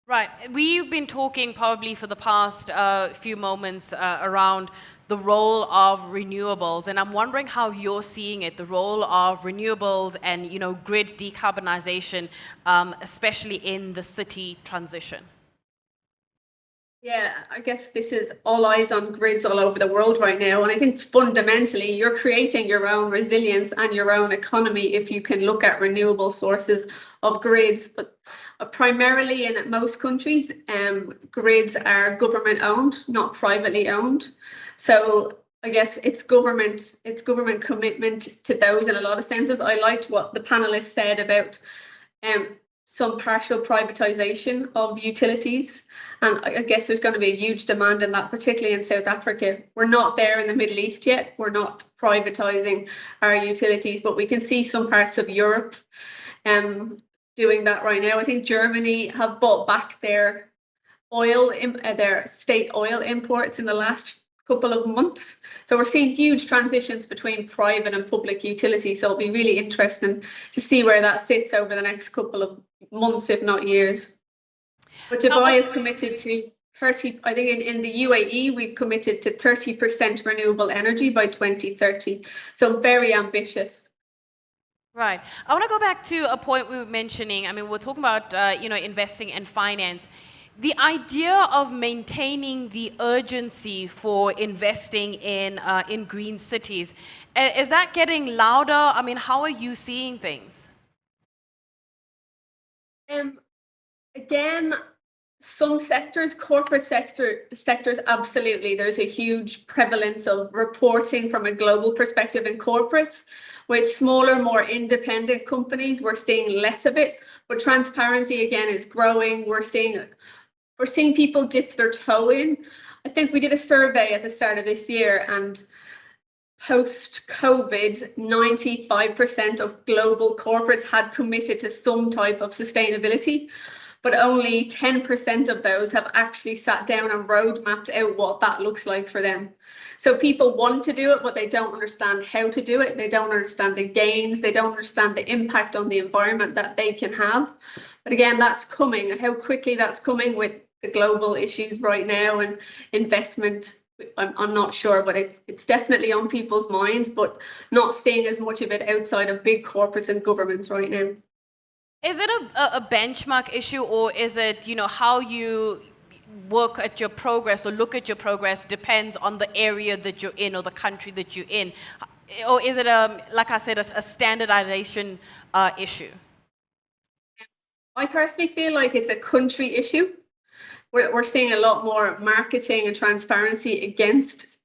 Right. We've been talking probably for the past few moments around the role of renewables, and I'm wondering how you're seeing it, the role of renewables and grid decarbonization, especially in the city transition. Yeah, I guess this is all eyes on grids all over the world right now. And I think fundamentally you're creating your own resilience and your own economy if you can look at renewable sources of grids. But primarily in most countries, grids are government owned, not privately owned. So I guess it's government commitment to those in a lot of senses. I liked what the panelists said about some partial privatization of utilities. And I guess there's going to be a huge demand in that, particularly in South Africa. We're not there in the Middle East yet. We're not privatizing our utilities, but we can see some parts of Europe doing that right now. I think Germany have bought back their their state oil imports in the last couple of months. So we're seeing huge transitions between private and public utilities. So it'll be really interesting to see where that sits over the next couple of months, if not years. But Dubai is committed to 30, I think in the UAE, we've committed to 30% renewable energy by 2030. So very ambitious. Right. I want to go back to a point we were mentioning. I mean, we're talking about, investing and finance. The idea of maintaining the urgency for investing in green cities, is that getting louder? I mean, how are you seeing things? Again, some sectors, corporate sectors, absolutely. There's a huge prevalence of reporting from a global perspective in corporates. With smaller, more independent companies, we're seeing less of it. But transparency, again, is growing. We're seeing people dip their toe in. I think we did a survey at the start of this year, and post-COVID, 95% of global corporates had committed to some type of sustainability, but only 10% of those have actually sat down and roadmapped out what that looks like for them. So people want to do it, but they don't understand how to do it. They don't understand the gains. They don't understand the impact on the environment that they can have. But again, that's coming. How quickly that's coming with the global issues right now and investment, I'm not sure, but it's definitely on people's minds, but not seeing as much of it outside of big corporates and governments right now. Is it a benchmark issue, or is it, how you work at your progress or look at your progress depends on the area that you're in or the country that you're in? Or is it, like I said, a standardization issue? I personally feel like it's a country issue. We're seeing a lot more marketing and transparency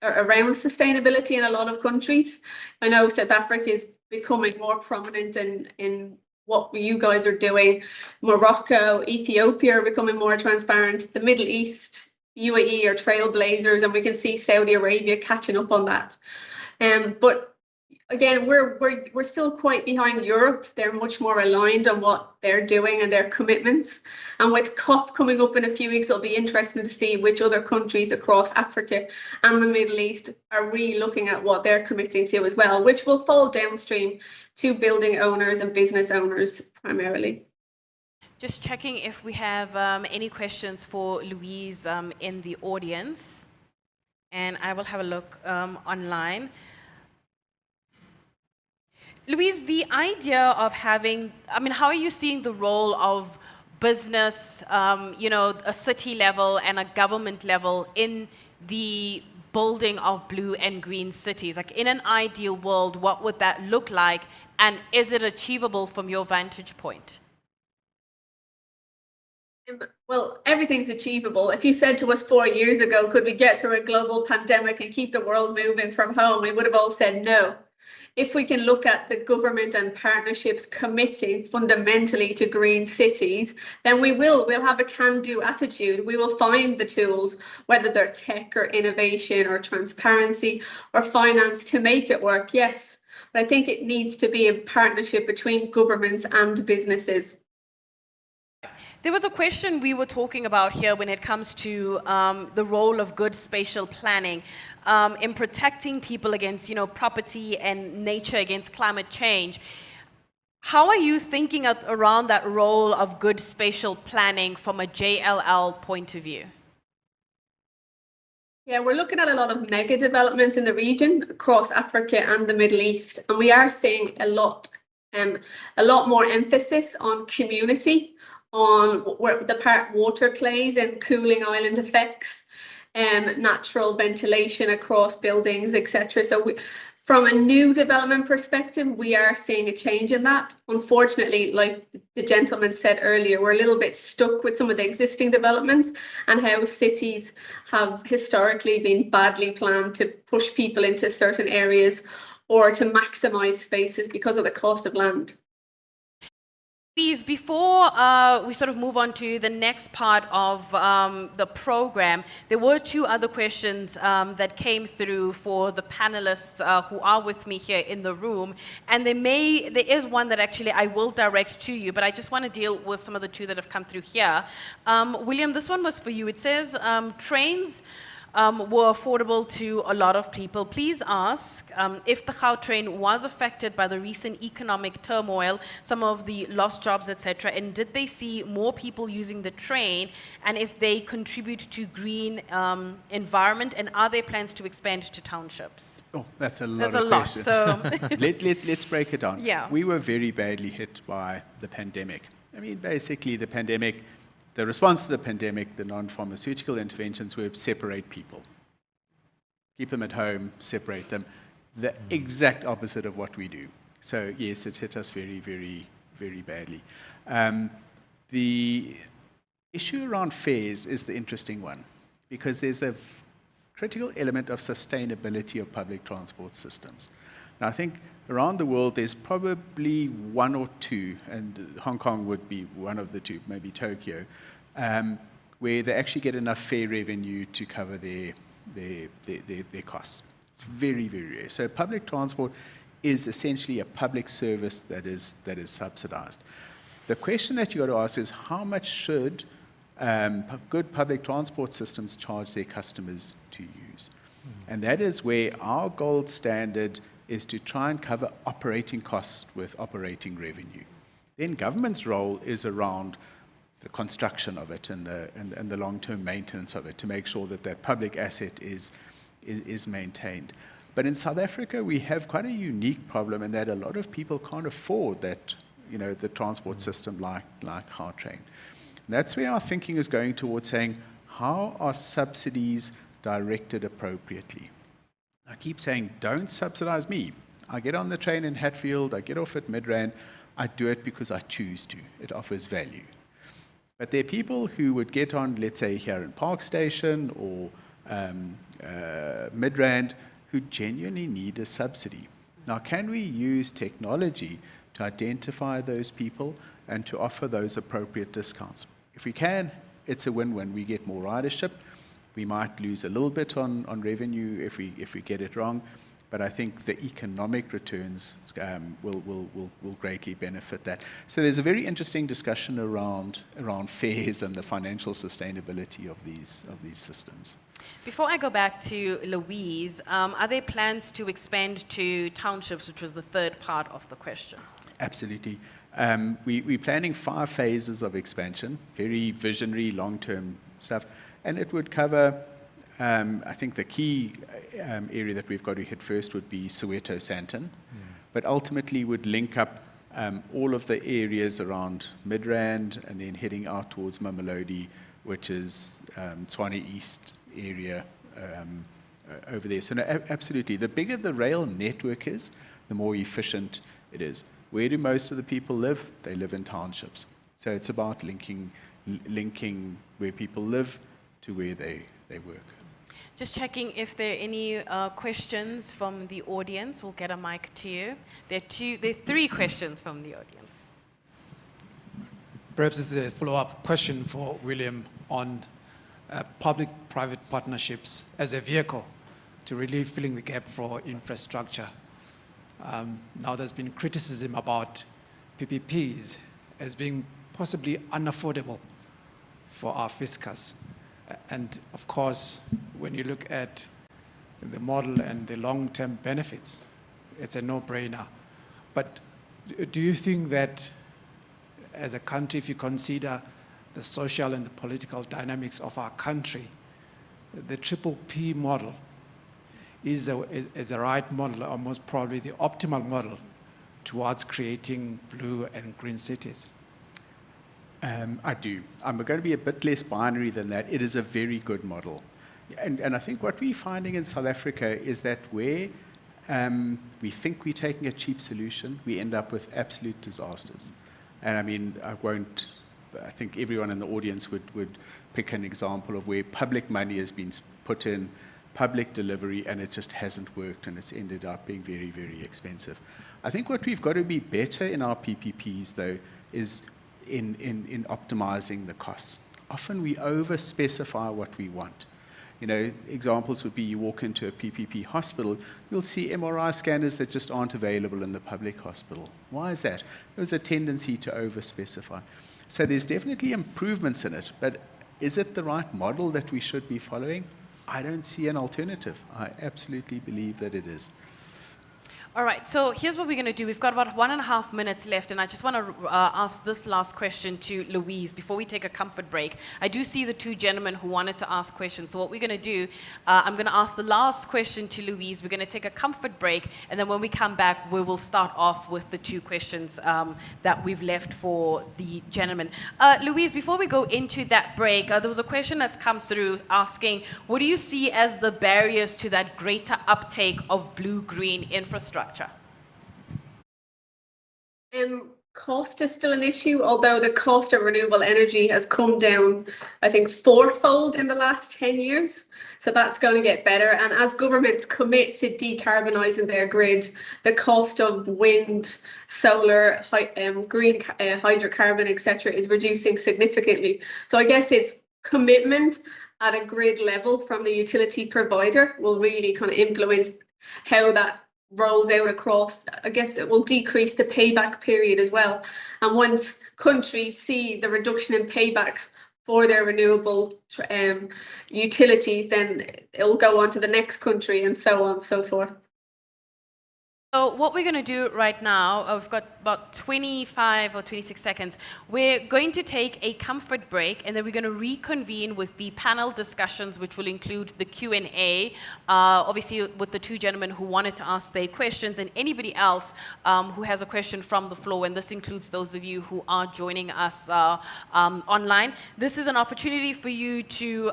around sustainability in a lot of countries. I know South Africa is becoming more prominent in what you guys are doing. Morocco, Ethiopia are becoming more transparent. The Middle East UAE are trailblazers, and we can see Saudi Arabia catching up on that. But again, we're still quite behind Europe. They're much more aligned on what they're doing and their commitments. And with COP coming up in a few weeks, it'll be interesting to see which other countries across Africa and the Middle East are really looking at what they're committing to as well, which will fall downstream to building owners and business owners primarily. Just checking if we have any questions for Louise in the audience. And I will have a look online. Louise, the idea of having, I mean, how are you seeing the role of business, you know, a city level and a government level in the building of blue and green cities? Like, in an ideal world, what would that look like? And is it achievable from your vantage point? Well, everything's achievable. If you said to us 4 years ago, could we get through a global pandemic and keep the world moving from home, we would have all said no. If we can look at the government and partnerships committing fundamentally to green cities, then we'll have a can-do attitude. We will find the tools, whether they're tech or innovation or transparency or finance, to make it work, yes. But I think it needs to be a partnership between governments and businesses. There was a question we were talking about here when it comes to the role of good spatial planning in protecting people against, you know, property and nature against climate change. How are you thinking around that role of good spatial planning from a JLL point of view? Yeah, we're looking at a lot of mega developments in the region across Africa and the Middle East, and we are seeing a lot more emphasis on community, on where the part water plays in cooling island effects, natural ventilation across buildings, etc. So from a new development perspective, we are seeing a change in that. Unfortunately, like the gentleman said earlier, we're a little bit stuck with some of the existing developments and how cities have historically been badly planned to push people into certain areas or to maximize spaces because of the cost of land. Please, before we sort of move on to the next part of the program, there were two other questions that came through for the panelists who are with me here in the room. And there is one that actually I will direct to you, but I just want to deal with some of the two that have come through here. William, this one was for you. It says, trains were affordable to a lot of people. Please ask if the Gautrain was affected by the recent economic turmoil, some of the lost jobs, etc., and did they see more people using the train, and if they contribute to green environment, and are there plans to expand to townships? Oh, that's a lot There's of a lot, questions. so Let's break it down. Yeah. We were very badly hit by the pandemic. I mean, basically, the pandemic, the response to the pandemic, the non-pharmaceutical interventions were separate people. Keep them at home, separate them. The exact opposite of what we do. So yes, it hit us very, very, very badly. The issue around fares is the interesting one, because there's a critical element of sustainability of public transport systems. Now, I think around the world, there's probably one or two, and Hong Kong would be one of the two, maybe Tokyo, where they actually get enough fare revenue to cover their costs. It's very, very rare. So public transport is essentially a public service that is subsidized. The question that you got to ask is, how much should good public transport systems charge their customers to use? And that is where our gold standard is to try and cover operating costs with operating revenue. Then government's role is around the construction of it and the long-term maintenance of it to make sure that that public asset is maintained. But in South Africa, we have quite a unique problem in that a lot of people can't afford that, you know, the transport system like Gautrain. That's where our thinking is going towards saying, how are subsidies directed appropriately? I keep saying, don't subsidize me. I get on the train in Hatfield, I get off at Midrand, I do it because I choose to. It offers value. But there are people who would get on, let's say, here in Park Station or Midrand, who genuinely need a subsidy. Now, can we use technology to identify those people and to offer those appropriate discounts? If we can, it's a win-win. We get more ridership, We might lose a little bit on revenue if we get it wrong, but I think the economic returns will greatly benefit that. So there's a very interesting discussion around fares and the financial sustainability of these systems. Before I go back to Louise, are there plans to expand to townships, which was the third part of the question? Absolutely. We're planning 5 phases of expansion, very visionary, long-term stuff, and it would cover, I think the key area that we've got to hit first would be Soweto Sandton, but ultimately would link up all of the areas around Midrand and then heading out towards Mamelodi, which is Tshwane East area over there. So no, absolutely, the bigger the rail network is, the more efficient it is. Where do most of the people live? They live in townships. So it's about linking where people live to where they work. Just checking if there are any questions from the audience. We'll get a mic to you. There are 3 questions from the audience. Perhaps this is a follow-up question for William on public-private partnerships as a vehicle to really filling the gap for infrastructure. Now there's been criticism about PPPs as being possibly unaffordable for our fiscus. And of course, when you look at the model and the long-term benefits, it's a no-brainer. But do you think that as a country, if you consider the social and the political dynamics of our country, the triple P model is the right model, or most probably the optimal model towards creating blue and green cities? I do. I'm going to be a bit less binary than that. It is a very good model. And I think what we're finding in South Africa is that where we think we're taking a cheap solution, we end up with absolute disasters. And I mean, I think everyone in the audience would pick an example of where public money has been put in, public delivery, and it just hasn't worked, and it's ended up being very, very expensive. I think what we've got to be better in our PPPs, though, is in optimizing the costs. Often we over-specify what we want. You know, examples would be you walk into a PPP hospital, you'll see MRI scanners that just aren't available in the public hospital. Why is that? There's a tendency to over-specify. So there's definitely improvements in it, but is it the right model that we should be following? I don't see an alternative. I absolutely believe that it is. All right, so here's what we're going to do. We've got about 1.5 minutes left, and I just want to ask this last question to Louise before we take a comfort break. I do see the 2 gentlemen who wanted to ask questions, so what we're going to do, I'm going to ask the last question to Louise. We're going to take a comfort break, and then when we come back, we will start off with the 2 questions that we've left for the gentlemen. Louise, before we go into that break, there was a question that's come through asking, what do you see as the barriers to that greater uptake of blue-green infrastructure? Cost is still an issue, although the cost of renewable energy has come down, I think, 4-fold in the last 10 years. So that's going to get better. And as governments commit to decarbonising their grid, the cost of wind, solar, green hydrocarbon, etc., is reducing significantly. So I guess it's commitment at a grid level from the utility provider will really kind of influence how that rolls out across. I guess it will decrease the payback period as well. And once countries see the reduction in paybacks for their renewable utility, then it'll go on to the next country and so on and so forth. So what we're going to do right now, we've got about 25 or 26 seconds. We're going to take a comfort break, and then we're going to reconvene with the panel discussions, which will include the Q&A, obviously with the 2 gentlemen who wanted to ask their questions, and anybody else who has a question from the floor, and this includes those of you who are joining us online. This is an opportunity for you to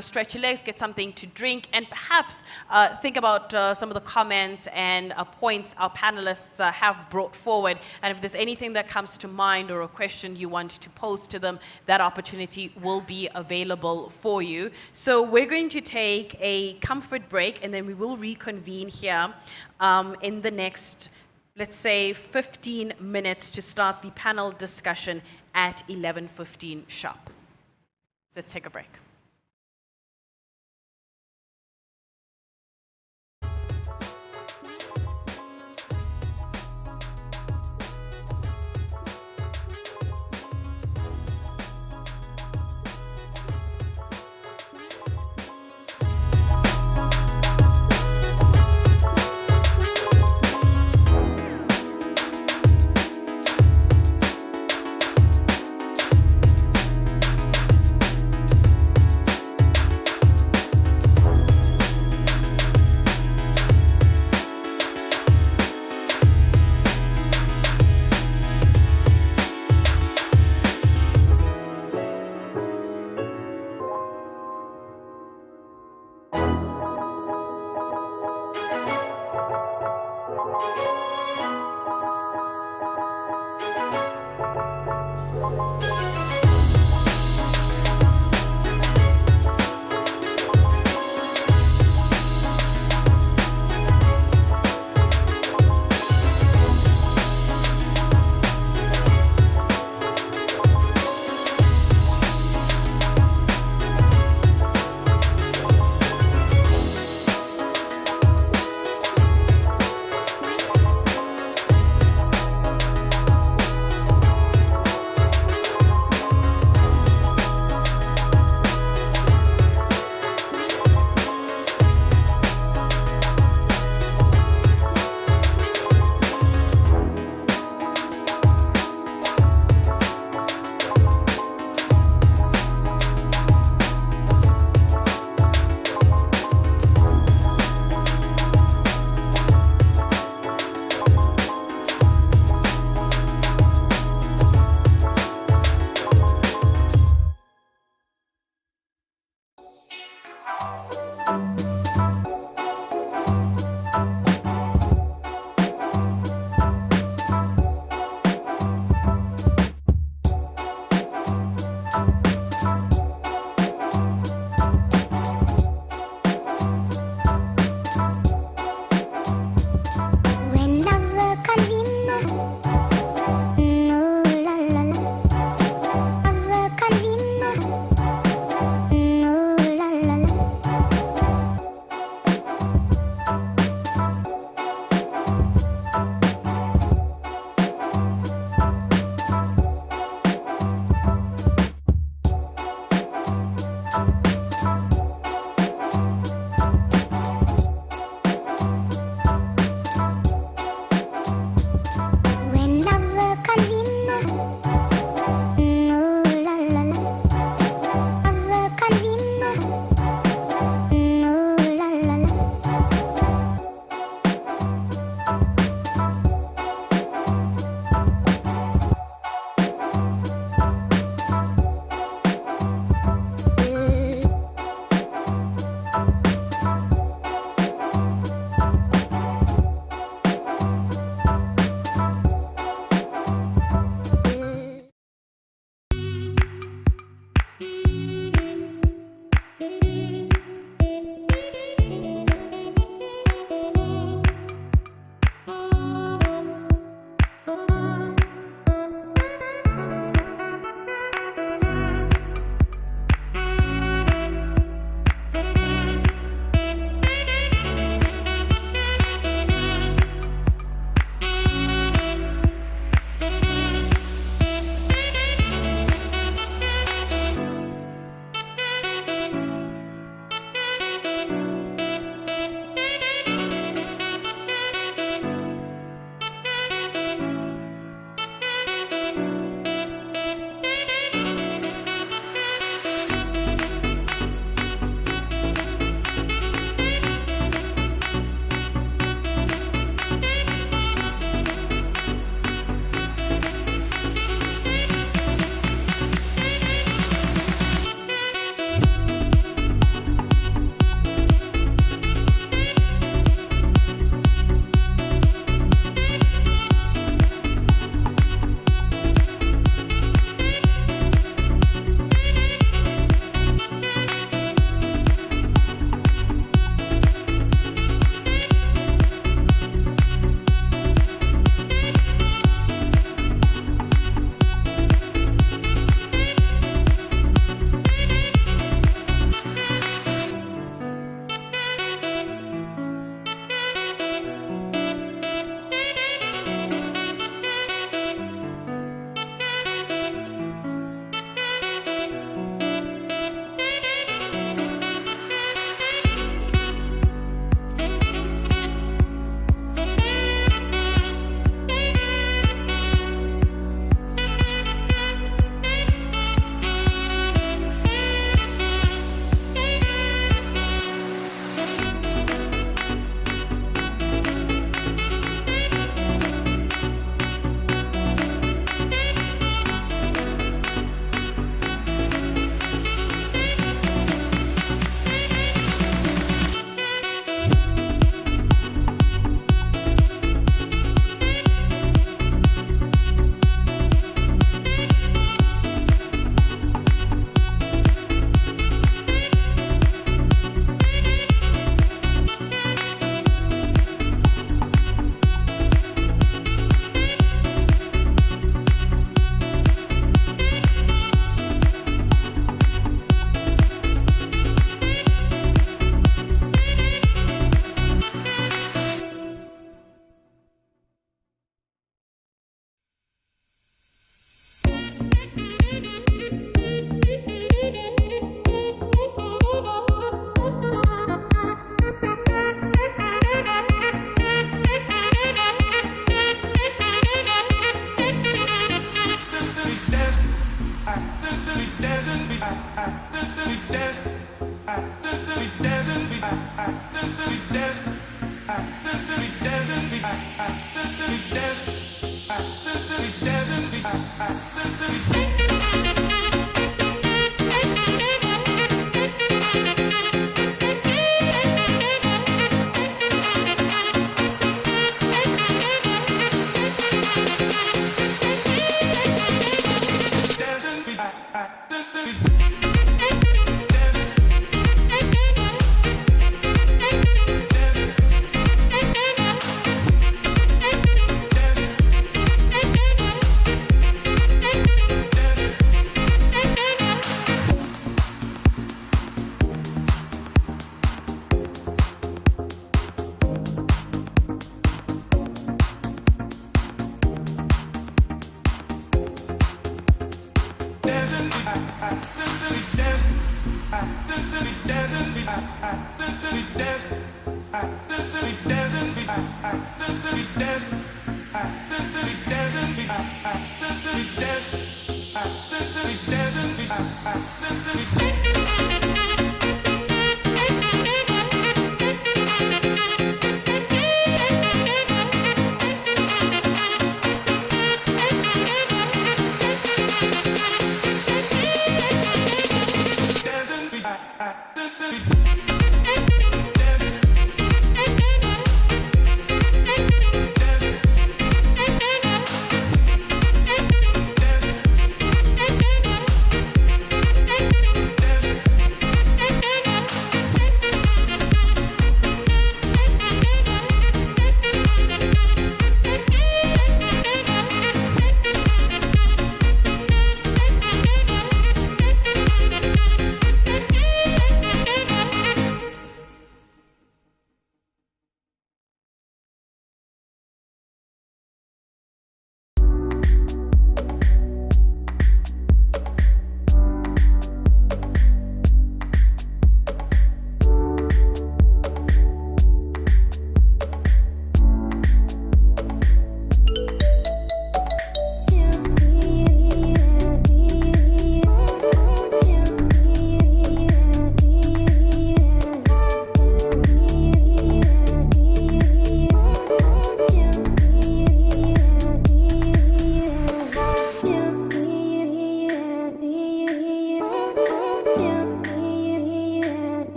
stretch your legs, get something to drink, and perhaps think about some of the comments and points our panelists have brought forward. And if there's anything that comes to mind or a question you want to pose to them, that opportunity will be available for you. So we're going to take a comfort break, and then we will reconvene here in the next, let's say, 15 minutes to start the panel discussion at 11:15 sharp. So let's take a break.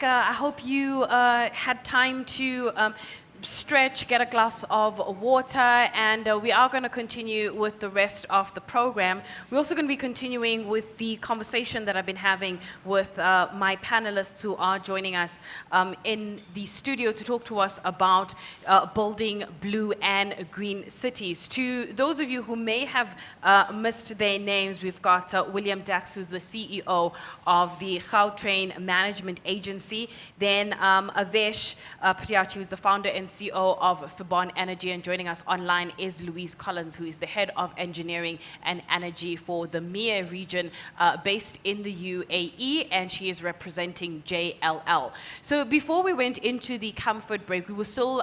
I hope you had time to stretch, get a glass of water, and we are going to continue with the rest of the program. We're also going to be continuing with the conversation that I've been having with my panelists who are joining us in the studio to talk to us about building blue and green cities. To those of you who may have missed their names, we've got William Dax, who's the CEO of the Gautrain Management Agency, then Avesh Pratiachi, who's the founder and CEO of Finbon Energy, and joining us online is Louise Collins, who is the head of engineering and energy for the MEA region based in the UAE, and she is representing JLL. So before we went into the comfort break, we were still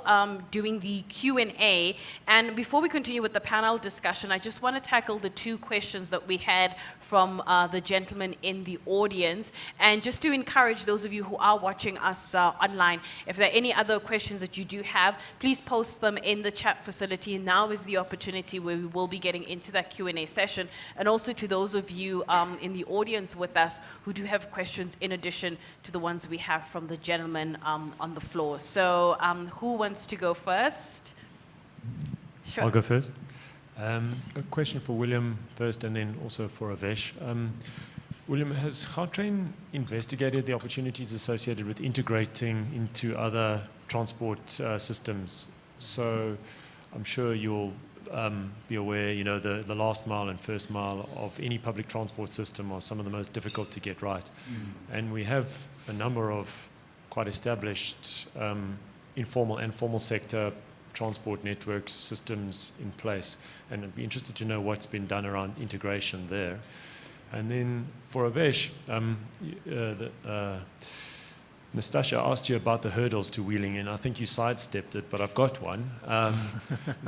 doing the Q&A, and before we continue with the panel discussion, I just want to tackle the two questions that we had from the gentleman in the audience, and just to encourage those of you who are watching us online, if there are any other questions that you do have, please post them in the chat facility. Now is the opportunity where we will be getting into that Q&A session, and also to those of you in the audience with us who do have questions in addition to the ones we have from the gentleman on the floor. So who wants to go first? Sure. I'll go first. A question for William first, and then also for Avesh. William, has Gautrain investigated the opportunities associated with integrating into other transport systems? So I'm sure you'll be aware, you know, the last mile and first mile of any public transport system are some of the most difficult to get right. And we have a number of quite established informal and formal sector transport networks nasty in place, and I'd be interested to know what's been done around integration there. And then for Avesh, Nastasia asked you about the hurdles to wheeling, and I think you sidestepped it, but I've got one.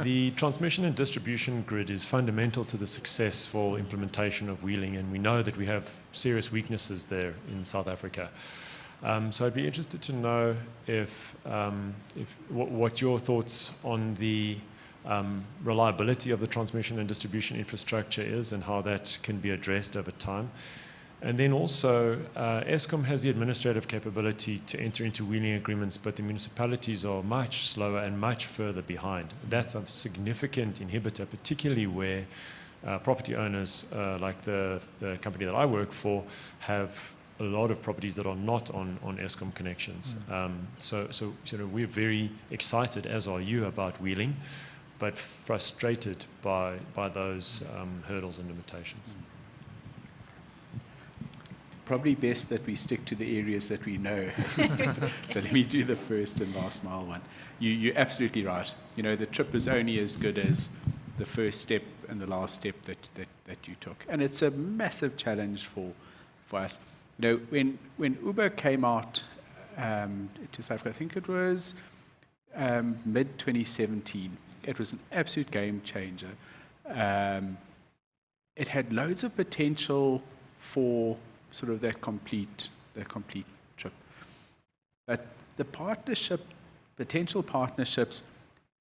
The transmission and distribution grid is fundamental to the successful implementation of wheeling, and we know that we have serious weaknesses there in South Africa. So I'd be interested to know what your thoughts on the reliability of the transmission and distribution infrastructure is, and how that can be addressed over time. And then also, Eskom has the administrative capability to enter into wheeling agreements, but the municipalities are much slower and much further behind. That's a significant inhibitor, particularly where property owners, like the company that I work for, have a lot of properties that are not on Eskom connections. So you know, we're very excited, as are you, about wheeling, but frustrated by those hurdles and limitations. Probably best that we stick to the areas that we know. So let me do the first and last mile one. You're absolutely right. You know, the trip is only as good as the first step and the last step that you took. And it's a massive challenge for us. You know, when Uber came out to South Africa, I think it was mid-2017, it was an absolute game changer. It had loads of potential for sort of that complete trip. But the potential partnerships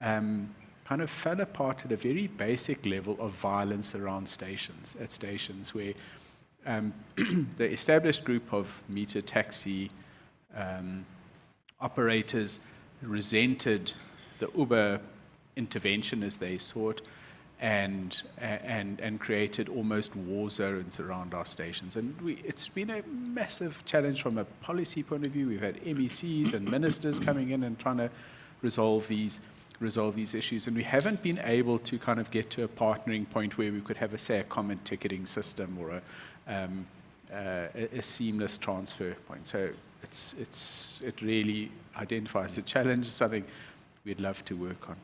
kind of fell apart at a very basic level of violence around stations, where the established group of meter taxi operators resented the Uber intervention, as they saw it, and created almost war zones around our stations. And it's been a massive challenge from a policy point of view. We've had MECs and ministers coming in and trying to resolve these issues, and we haven't been able to kind of get to a partnering point where we could have a common ticketing system or a seamless transfer point. So it really identifies a challenge, something we'd love to work on.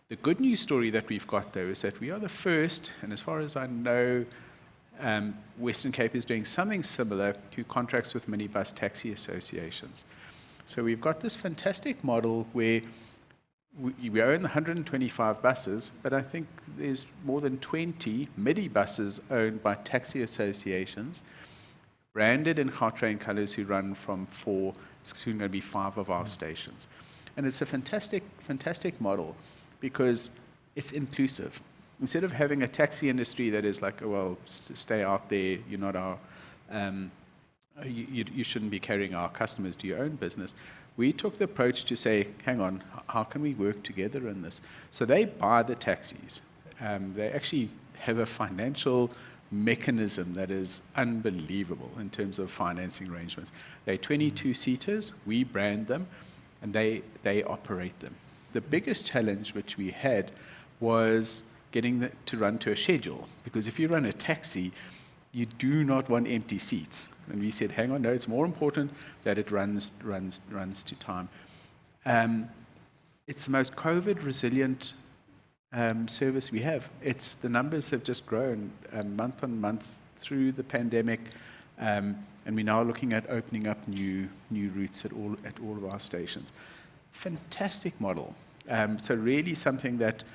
The good news story that we've got, though, is that we are the first, and as far as I know, Western Cape is doing something similar, who contracts with minibus taxi associations. So we've got this fantastic model where we own 125 buses, but I think there's more than 20 midi-buses owned by taxi associations, branded in Gautrain colours, who run from 4, it's soon going to be 5 of our stations. And it's a fantastic, fantastic model, because it's inclusive. Instead of having a taxi industry that is like, oh, well, stay out there, you're not our you shouldn't be carrying our customers to your own business. We took the approach to say, hang on, how can we work together in this? So they buy the taxis. They actually have a financial mechanism that is unbelievable in terms of financing arrangements. They're 22-seaters, we brand them, and they operate them. The biggest challenge which we had was getting to run to a schedule, because if you run a taxi, you do not want empty seats. And we said, hang on, no, it's more important that it runs to time. It's the most COVID resilient service we have. The numbers have just grown month on month through the pandemic, and we're now looking at opening up new routes at all of our stations. Fantastic model. So really something that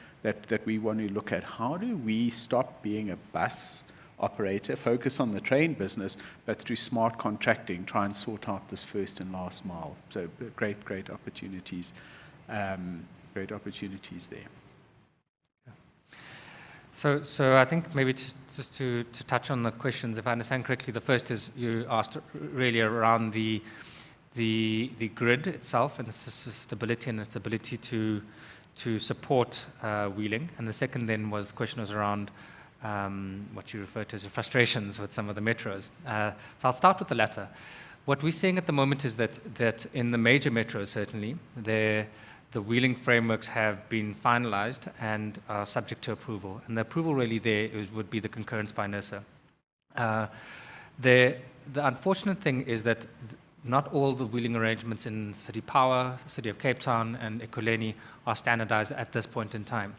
we want to look at. How do we stop being a bus operator, focus on the train business, but through smart contracting, try and sort out this first and last mile. So great opportunities, great opportunities there. So I think maybe just to touch on the questions, if I understand correctly, the first is you asked really around the grid itself and the stability and its ability to support wheeling, and the second then was the question was around what you refer to as frustrations with some of the metros. So I'll start with the latter. What we're seeing at the moment is that in the major metros, certainly, the wheeling frameworks have been finalized and are subject to approval. And the approval really there would be the concurrence by NERSA. The unfortunate thing is that not all the wheeling arrangements in City Power, City of Cape Town, and Ekurhuleni are standardized at this point in time.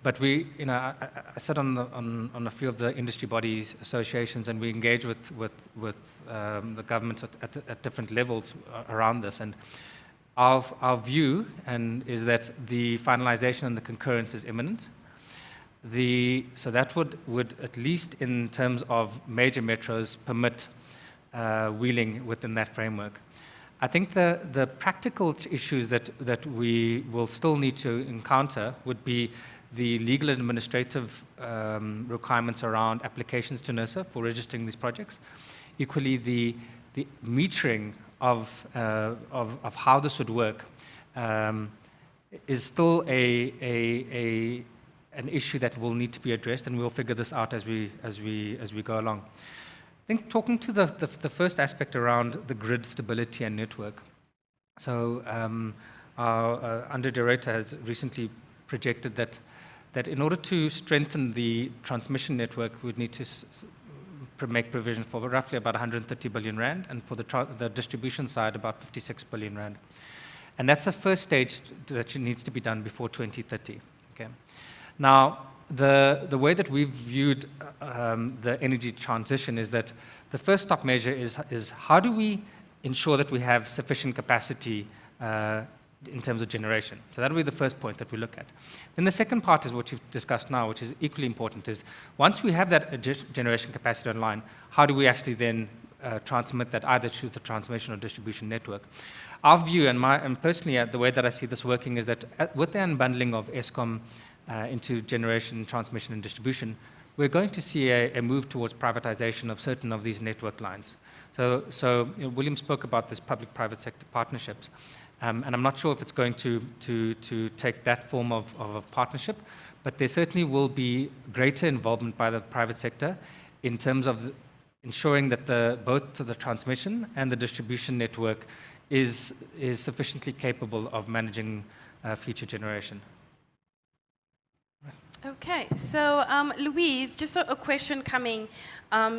But I sit on a few of the industry bodies, associations, and we engage with the government at different levels around this. And our view is that the finalization and the concurrence is imminent. So that would at least in terms of major metros permit wheeling within that framework. I think the practical issues that we will still need to encounter would be the legal and administrative requirements around applications to NERSA for registering these projects. Equally, the metering of how this would work is still an issue that will need to be addressed, and we'll figure this out as we go along. I think talking to the first aspect around the grid stability and network. So our Under-Director has recently projected that in order to strengthen the transmission network, we'd need to make provision for roughly about 130 billion rand, and for the distribution side, about 56 billion rand. And that's the first stage that needs to be done before 2030. Okay. Now, the way that we've viewed the energy transition is that the first stop measure is how do we ensure that we have sufficient capacity in terms of generation. So that'll be the first point that we look at. Then the second part is what you've discussed now, which is equally important, is once we have that generation capacity online, how do we actually then transmit that either through the transmission or distribution network? Our view, and personally the way that I see this working, is that with the unbundling of Eskom into generation, transmission, and distribution, we're going to see a move towards privatization of certain of these network lines. So William spoke about this public-private sector partnerships. And I'm not sure if it's going to take that form of a partnership, but there certainly will be greater involvement by the private sector in terms of ensuring that both the transmission and the distribution network is sufficiently capable of managing future generation. Okay, so Louise, just a question coming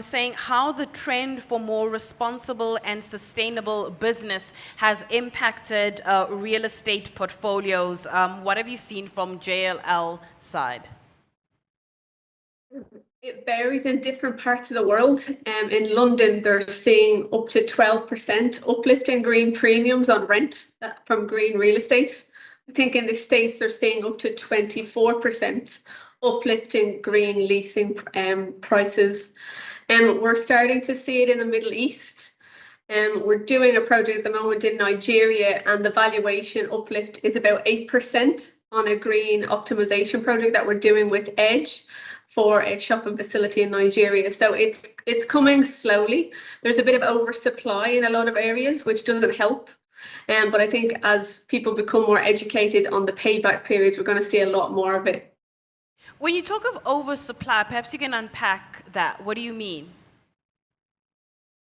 saying how the trend for more responsible and sustainable business has impacted real estate portfolios. What have you seen from JLL side? It varies in different parts of the world. In London, they're seeing up to 12% uplift in green premiums on rent from green real estate. I think in the States, they're seeing up to 24% uplift in green leasing prices. We're starting to see it in the Middle East. We're doing a project at the moment in Nigeria, and the valuation uplift is about 8% on a green optimization project that we're doing with Edge for a shopping facility in Nigeria. So it's coming slowly. There's a bit of oversupply in a lot of areas, which doesn't help. But I think as people become more educated on the payback periods, we're going to see a lot more of it. When you talk of oversupply, perhaps you can unpack that. What do you mean?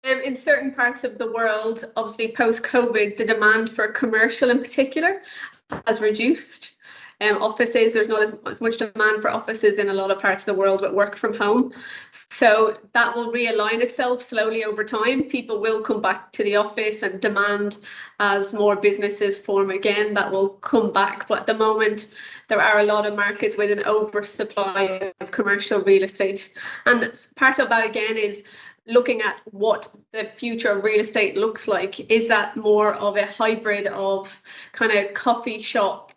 In certain parts of the world, obviously post-COVID, the demand for commercial in particular has reduced. Offices, there's not as much demand for offices in a lot of parts of the world with work from home. So that will realign itself slowly over time. People will come back to the office, and demand as more businesses form again, that will come back. But at the moment, there are a lot of markets with an oversupply of commercial real estate. And part of that again is looking at what the future of real estate looks like. Is that more of a hybrid of kind of coffee shop,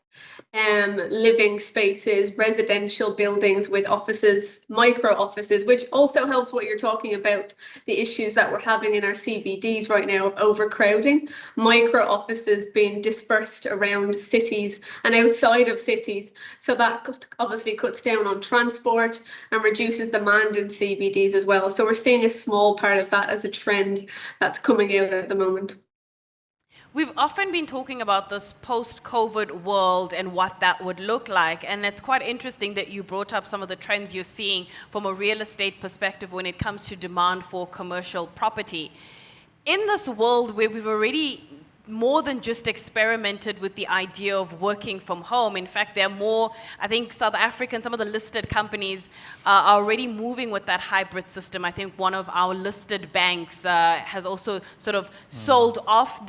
living spaces, residential buildings with offices, micro offices, which also helps what you're talking about, the issues that we're having in our CBDs right now of overcrowding, micro offices being dispersed around cities and outside of cities. So that obviously cuts down on transport and reduces demand in CBDs as well. So we're seeing a small part of that as a trend that's coming out at the moment. We've often been talking about this post-COVID world and what that would look like, and it's quite interesting that you brought up some of the trends you're seeing from a real estate perspective when it comes to demand for commercial property. In this world where we've already more than just experimented with the idea of working from home. In fact, there are more, I think South African, some of the listed companies are already moving with that hybrid system. I think one of our listed banks has also sort of sold off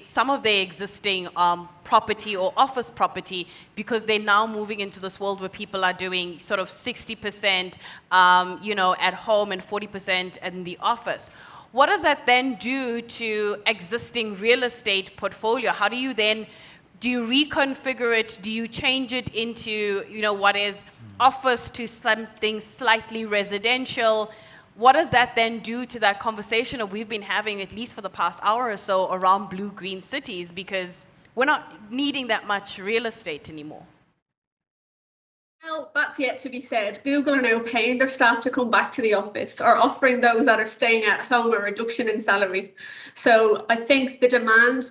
some of their existing property or office property because they're now moving into this world where people are doing sort of 60% at home and 40% in the office. What does that then do to existing real estate portfolio? How do you then, do you reconfigure it? Do you change it into, what is office to something slightly residential? What does that then do to that conversation that we've been having, at least for the past hour or so, around blue-green cities? Because we're not needing that much real estate anymore. Well, that's yet to be said. Google are now paying their staff to come back to the office, or offering those that are staying at home a reduction in salary. So I think the demand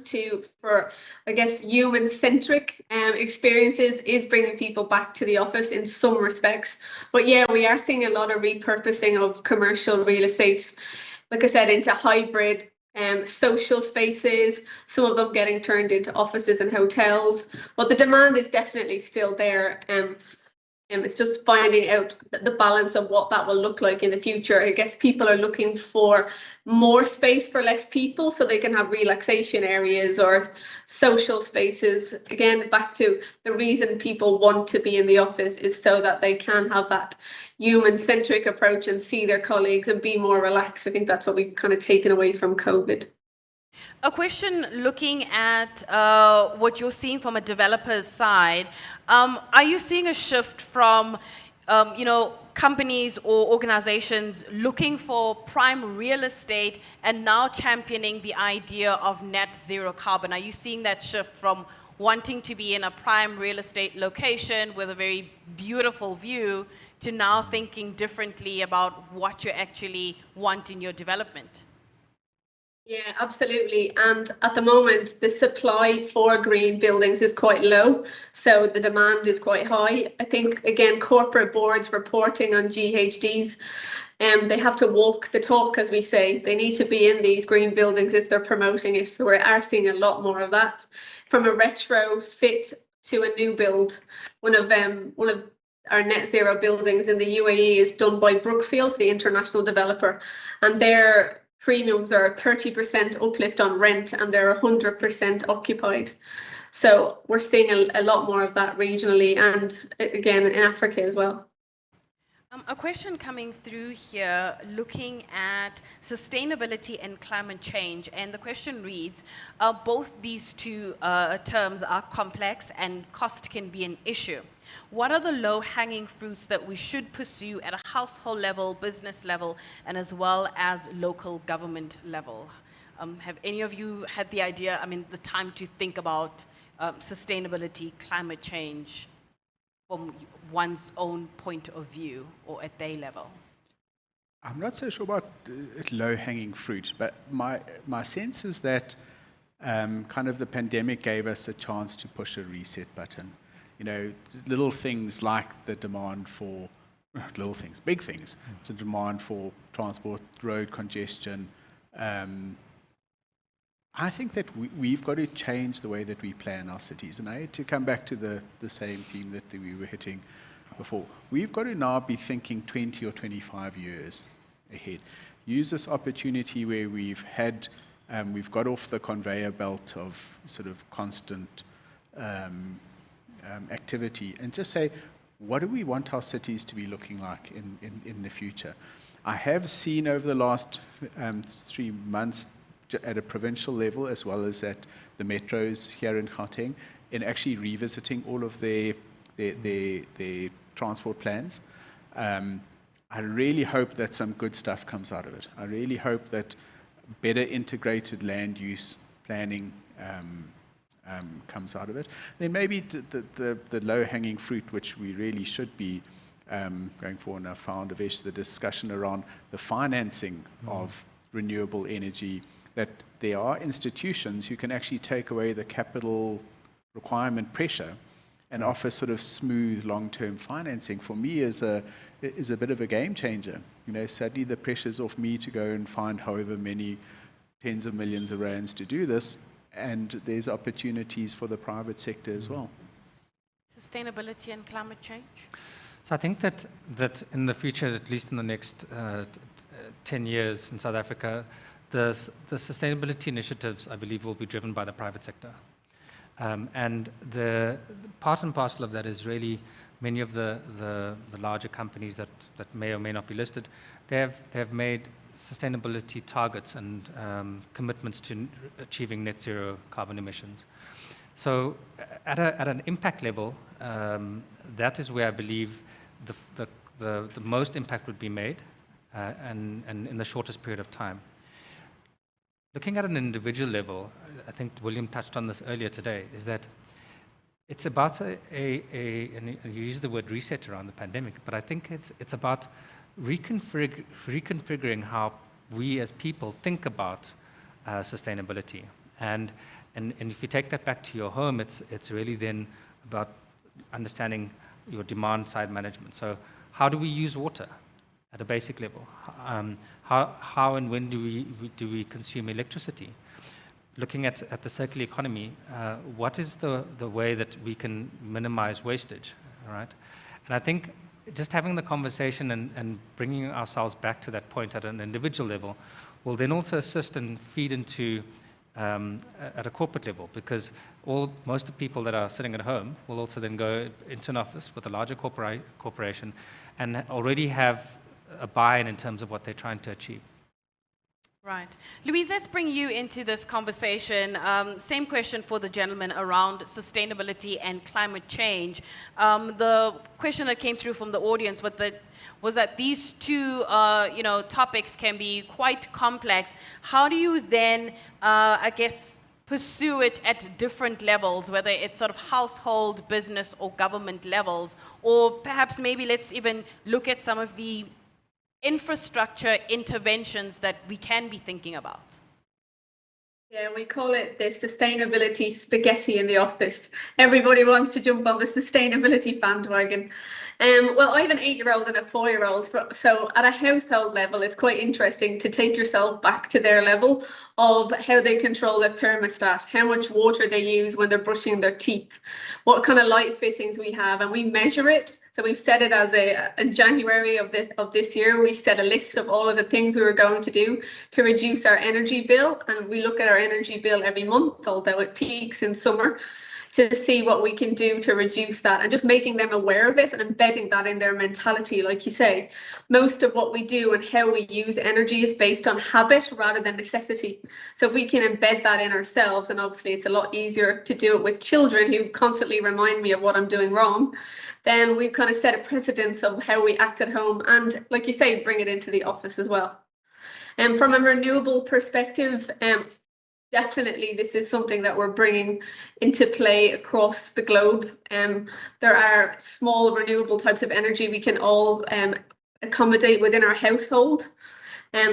for human-centric experiences is bringing people back to the office in some respects. But yeah, we are seeing a lot of repurposing of commercial real estate, like I said, into hybrid social spaces, some of them getting turned into offices and hotels. But the demand is definitely still there. It's just finding out the balance of what that will look like in the future. I guess people are looking for more space for less people so they can have relaxation areas or social spaces. Again, back to the reason people want to be in the office is so that they can have that human-centric approach and see their colleagues and be more relaxed. I think that's what we've kind of taken away from COVID. A question looking at what you're seeing from a developer's side. Are you seeing a shift from, companies or organizations looking for prime real estate and now championing the idea of net zero carbon? Are you seeing that shift from wanting to be in a prime real estate location with a very beautiful view to now thinking differently about what you actually want in your development? Yeah, absolutely. And at the moment, the supply for green buildings is quite low, so the demand is quite high. I think, again, corporate boards reporting on GHGs, they have to walk the talk, as we say. They need to be in these green buildings if they're promoting it. So we are seeing a lot more of that. From a retrofit to a new build, one of our net zero buildings in the UAE is done by Brookfield, the international developer, and their premiums are 30% uplift on rent and they're 100% occupied. So we're seeing a lot more of that regionally and again in Africa as well. A question coming through here looking at sustainability and climate change, and the question reads, both these two terms are complex and cost can be an issue. What are the low-hanging fruits that we should pursue at a household level, business level, and as well as local government level? Have any of you had the time to think about sustainability, climate change? from one's own point of view or at their level? I'm not so sure about low-hanging fruit, but my sense is that kind of the pandemic gave us a chance to push a reset button. You know, little things like the demand for, little things, big things, the demand for transport, road congestion. I think that we've got to change the way that we plan our cities. And I had to come back to the same theme that we were hitting before. We've got to now be thinking 20 or 25 years ahead. Use this opportunity where we've got off the conveyor belt of sort of constant activity and just say, what do we want our cities to be looking like in the future? I have seen over the last 3 months at a provincial level as well as at the metros here in Gauteng in actually revisiting all of their transport plans. I really hope that some good stuff comes out of it. I really hope that better integrated land use planning comes out of it. Then maybe the low-hanging fruit, which we really should be going for in our Foundavish, the discussion around the financing of renewable energy, that there are institutions who can actually take away the capital requirement pressure and offer sort of smooth long-term financing, for me is a bit of a game changer. You know, sadly the pressure's off me to go and find however many tens of millions of rands to do this, and there's opportunities for the private sector as well. Sustainability and climate change? So I think that in the future, at least in the next 10 years in South Africa, the sustainability initiatives, I believe, will be driven by the private sector. And the part and parcel of that is really many of the larger companies that may or may not be listed, they have made sustainability targets and commitments to achieving net zero carbon emissions. So at an impact level, that is where I believe the most impact would be made and in the shortest period of time. Looking at an individual level, I think William touched on this earlier today, is that it's about and you use the word reset around the pandemic, but I think it's about reconfiguring how we as people think about sustainability. And if you take that back to your home, it's really then about understanding your demand side management. So how do we use water at a basic level? How and when do we consume electricity? Looking at the circular economy, what is the way that we can minimize wastage, all right? And I think just having the conversation and bringing ourselves back to that point at an individual level will then also assist and feed into at a corporate level, because most of the people that are sitting at home will also then go into an office with a larger corporation and already have a buy-in in terms of what they're trying to achieve. Right. Louise, let's bring you into this conversation. Same question for the gentleman around sustainability and climate change. The question that came through from the audience was that these two topics can be quite complex. How do you then, I guess, pursue it at different levels, whether it's sort of household, business, or government levels? Or perhaps maybe let's even look at some of the infrastructure interventions that we can be thinking about. Yeah, we call it the sustainability spaghetti in the office. Everybody wants to jump on the sustainability bandwagon. Well, I have an 8-year-old and a 4-year-old, so at a household level, it's quite interesting to take yourself back to their level of how they control the thermostat, how much water they use when they're brushing their teeth, what kind of light fittings we have, and we measure it. So we've set it as in January of this year, we set a list of all of the things we were going to do to reduce our energy bill. And we look at our energy bill every month, although it peaks in summer, to see what we can do to reduce that, and just making them aware of it and embedding that in their mentality. Like you say, most of what we do and how we use energy is based on habit rather than necessity. So if we can embed that in ourselves, and obviously it's a lot easier to do it with children who constantly remind me of what I'm doing wrong, then we've kind of set a precedence of how we act at home, and like you say, bring it into the office as well. And from a renewable perspective, definitely this is something that we're bringing into play across the globe. There are small renewable types of energy we can all accommodate within our household.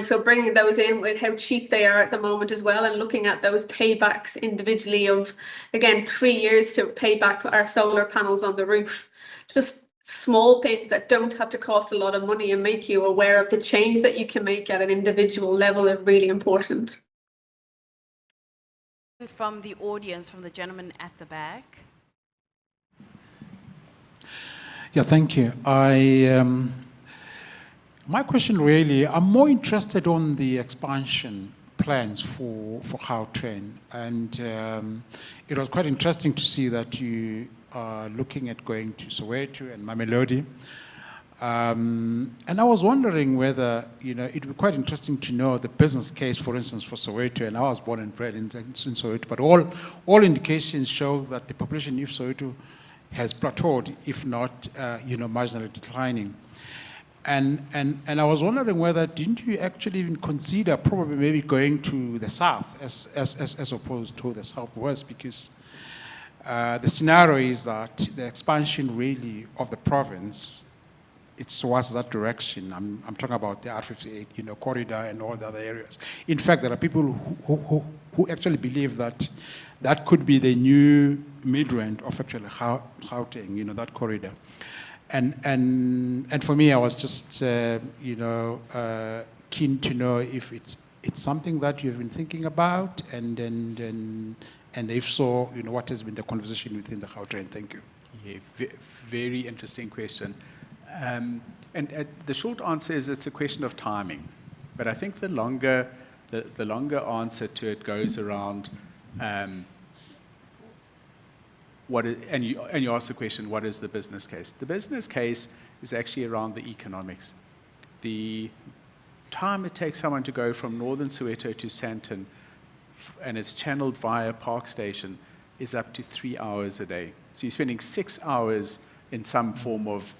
So bringing those in with how cheap they are at the moment as well, and looking at those paybacks individually of, again, 3 years to pay back our solar panels on the roof. Just small things that don't have to cost a lot of money and make you aware of the change that you can make at an individual level are really important. From the audience, from the gentleman at the back. Yeah, thank you. My question really, I'm more interested on the expansion plans for Gautrain. And it was quite interesting to see that you are looking at going to Soweto and Mamelodi. And I was wondering whether, it would be quite interesting to know the business case, for instance, for Soweto. And I was born and bred in Soweto, but all indications show that the population of Soweto has plateaued, if not, marginally declining. And I was wondering whether, didn't you actually even consider probably maybe going to the south as opposed to the southwest? Because the scenario is that the expansion really of the province, it's towards that direction. I'm talking about the R58, corridor and all the other areas. In fact, there are people who actually believe that that could be the new Midrand of actually Gauteng, that corridor. And for me, I was just keen to know if it's something that you've been thinking about, and if so, what has been the conversation within the Gautrain? Thank you. Yeah, very interesting question. And the short answer is it's a question of timing. But I think the longer answer to it goes around you ask the question, what is the business case? The business case is actually around the economics. The time it takes someone to go from northern Soweto to Sandton, and it's channeled via Park Station, is up to 3 hours a day. So you're spending 6 hours in some form of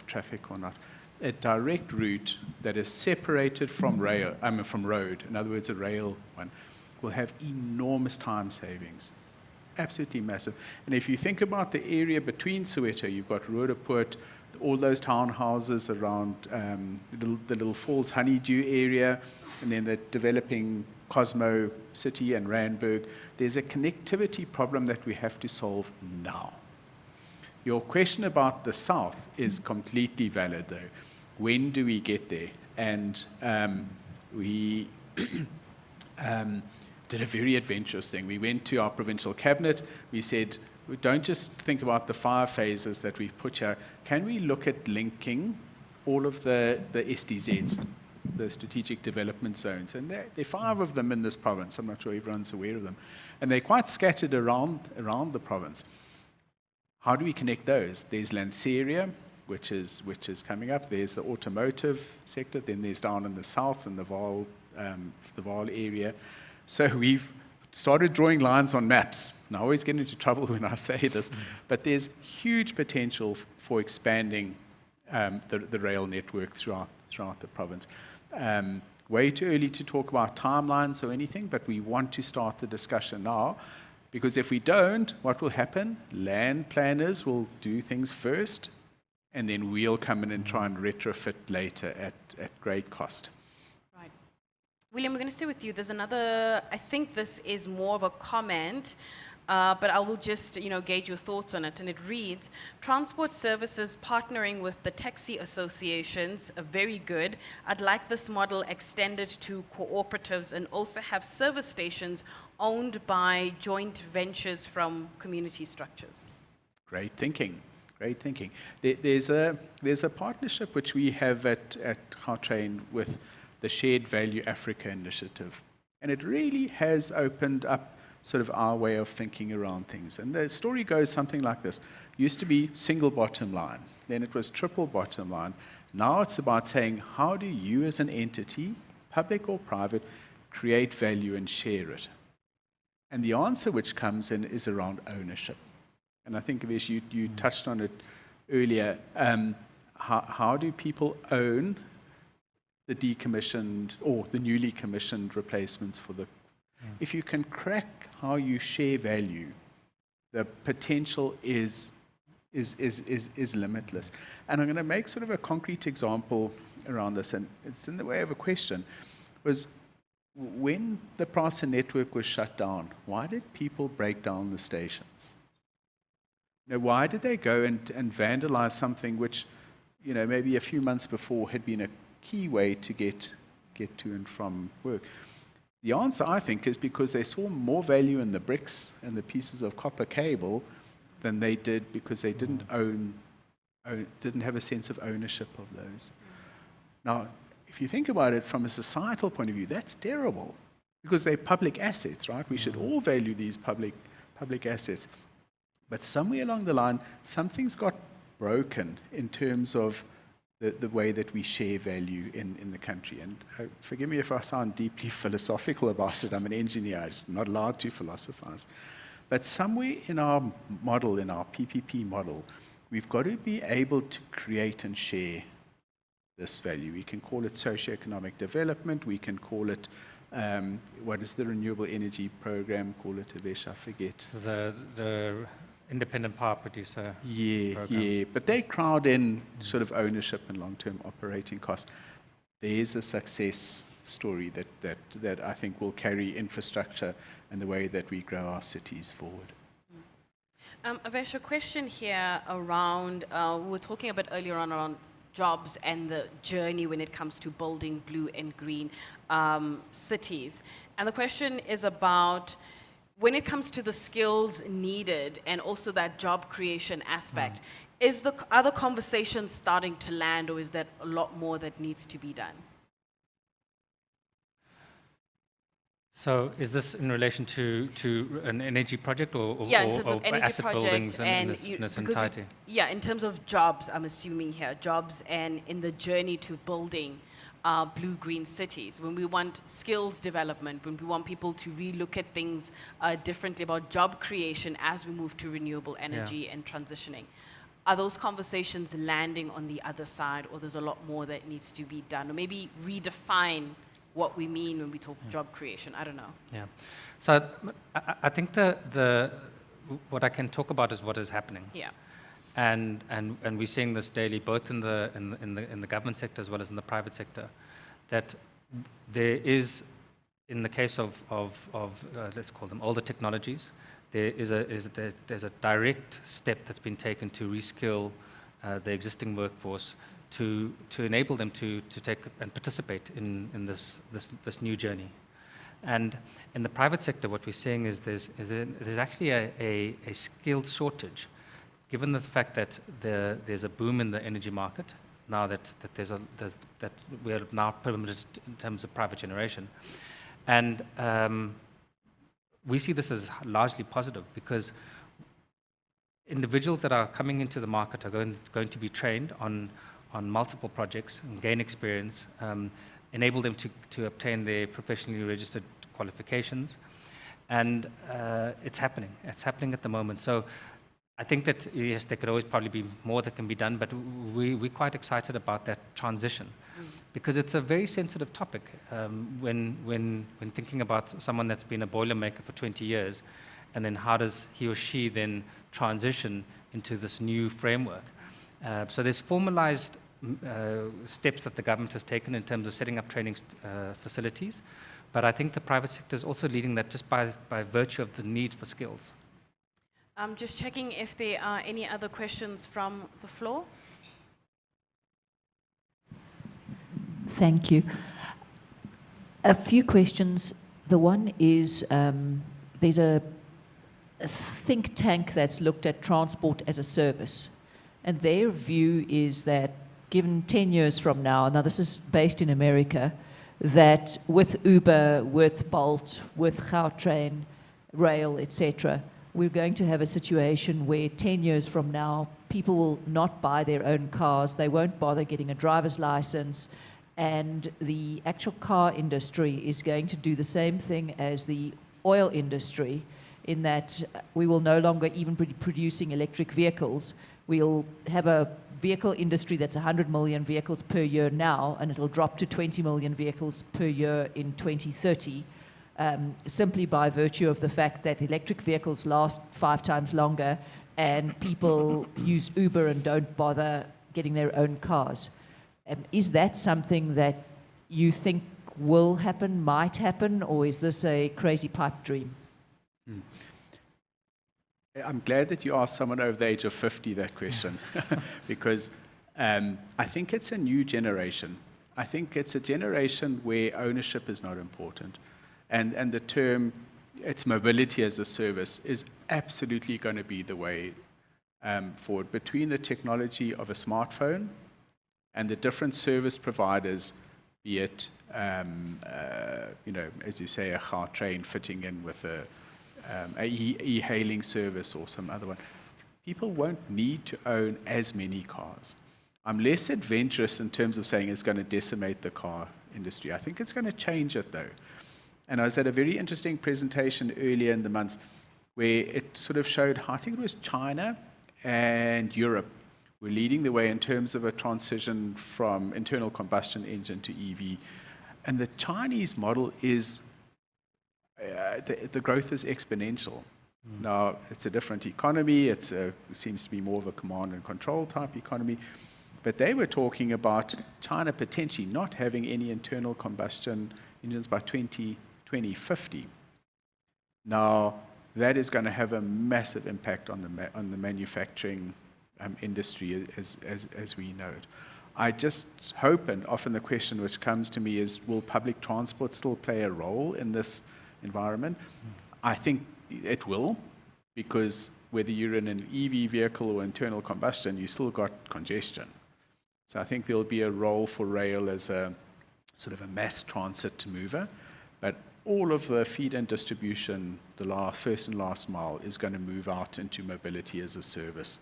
traffic or not. A direct route that is separated from road, in other words, a rail one, will have enormous time savings. Absolutely massive. And if you think about the area between Soweto, you've got Roodepoort, all those townhouses around the Little Falls Honeydew area, and then the developing Cosmo City and Randburg. There's a connectivity problem that we have to solve now. Your question about the south is completely valid, though. When do we get there? And we did a very adventurous thing. We went to our provincial cabinet. We said, we don't just think about the 5 phases that we've put here. Can we look at linking all of the SDZs, the strategic development zones? And there are 5 of them in this province. I'm not sure everyone's aware of them. And they're quite scattered around the province. How do we connect those? There's Lanseria, which is coming up. There's the automotive sector. Then there's down in the south in the Vaal area. So we've started drawing lines on maps. And I always get into trouble when I say this, but there's huge potential for expanding the rail network throughout the province. Way too early to talk about timelines or anything, but we want to start the discussion now, because if we don't, what will happen? Land planners will do things first, and then we'll come in and try and retrofit later at great cost. William, we're going to stay with you. There's another, I think this is more of a comment, but I will just, gauge your thoughts on it. And it reads, transport services partnering with the taxi associations are very good. I'd like this model extended to cooperatives and also have service stations owned by joint ventures from community structures. Great thinking. Great thinking. There's a partnership which we have at Gautrain with the Shared Value Africa initiative. And it really has opened up sort of our way of thinking around things. And the story goes something like this. It used to be single bottom line. Then it was triple bottom line. Now it's about saying, how do you as an entity, public or private, create value and share it? And the answer which comes in is around ownership. And I think, Avish, you touched on it earlier. How do people own the decommissioned or the newly commissioned replacements for the... if you can crack how you share value, the potential is limitless. And I'm going to make sort of a concrete example around this, and it's in the way of a question, was when the PRASA network was shut down, why did people break down the stations? Why did they go and vandalize something which, maybe a few months before had been a key way to get to and from work? The answer, I think, is because they saw more value in the bricks and the pieces of copper cable than they did because they didn't didn't have a sense of ownership of those. Now, if you think about it from a societal point of view, that's terrible because they're public assets, right? We should all value these public assets. But somewhere along the line, something's got broken in terms of the way that we share value in the country. And forgive me if I sound deeply philosophical about it. I'm an engineer. I'm not allowed to philosophize. But somewhere in our model, in our PPP model, we've got to be able to create and share this value. We can call it socioeconomic development. We can call it, what is the renewable energy program? Call it, Avesh, I forget. The independent power producer program. Yeah. But they crowd in sort of ownership and long-term operating costs. There's a success story that I think will carry infrastructure and the way that we grow our cities forward. Avesh, a question here around, we were talking a bit earlier on around jobs and the journey when it comes to building blue and green cities. And the question is about when it comes to the skills needed and also that job creation aspect, are the conversations starting to land, or is there a lot more that needs to be done? So is this in relation to an energy project or in terms of energy asset buildings projects in its entirety? In terms of jobs, I'm assuming here, jobs and in the journey to building blue-green cities, when we want skills development, when we want people to relook at things differently about job creation as we move to renewable energy and transitioning. Are those conversations landing on the other side, or there's a lot more that needs to be done, or maybe redefine what we mean when we talk job creation? I don't know. Yeah. So I think what I can talk about is what is happening. Yeah. And we're seeing this daily, both in the government sector as well as in the private sector, that there is, in the case of let's call them older technologies, there's a direct step that's been taken to reskill the existing workforce to enable them to take and participate in this new journey. And in the private sector, what we're seeing is there's actually a skilled shortage, given the fact that there's a boom in the energy market now that we are now permitted in terms of private generation, and we see this as largely positive because individuals that are coming into the market are going to be trained on multiple projects and gain experience, enable them to obtain their professionally registered qualifications, and it's happening. It's happening at the moment. So I think that, yes, there could always probably be more that can be done, but we're quite excited about that transition because it's a very sensitive topic when thinking about someone that's been a boilermaker for 20 years, and then how does he or she then transition into this new framework. So there's formalized steps that the government has taken in terms of setting up training facilities, but I think the private sector is also leading that just by virtue of the need for skills. I'm just checking if there are any other questions from the floor. Thank you. A few questions. The one is, there's a think tank that's looked at transport as a service. And their view is that given 10 years from now this is based in America, that with Uber, with Bolt, with Gautrain, rail, etc., we're going to have a situation where 10 years from now, people will not buy their own cars, they won't bother getting a driver's license, and the actual car industry is going to do the same thing as the oil industry, in that we will no longer even be producing electric vehicles. We'll have a vehicle industry that's 100 million vehicles per year now, and it'll drop to 20 million vehicles per year in 2030. simply by virtue of the fact that electric vehicles last 5 times longer and people use Uber and don't bother getting their own cars. Is that something that you think will happen, might happen, or is this a crazy pipe dream? I'm glad that you asked someone over the age of 50 that question, because I think it's a new generation. I think it's a generation where ownership is not important. And the term, it's mobility as a service, is absolutely going to be the way forward. Between the technology of a smartphone and the different service providers, be it, as you say, a car train fitting in with a e-hailing service or some other one, people won't need to own as many cars. I'm less adventurous in terms of saying it's going to decimate the car industry. I think it's going to change it, though. And I was at a very interesting presentation earlier in the month where it sort of showed how, I think it was China and Europe were leading the way in terms of a transition from internal combustion engine to EV. And the Chinese model is, the growth is exponential. Now, it's a different economy. It seems to be more of a command and control type economy. But they were talking about China potentially not having any internal combustion engines by 2050. Now, that is going to have a massive impact on the manufacturing industry as we know it. I just hope, and often the question which comes to me is, will public transport still play a role in this environment? I think it will, because whether you're in an EV vehicle or internal combustion, you still got congestion. So I think there'll be a role for rail as a sort of a mass transit mover, but all of the feed and distribution, the first and last mile, is going to move out into mobility as a service,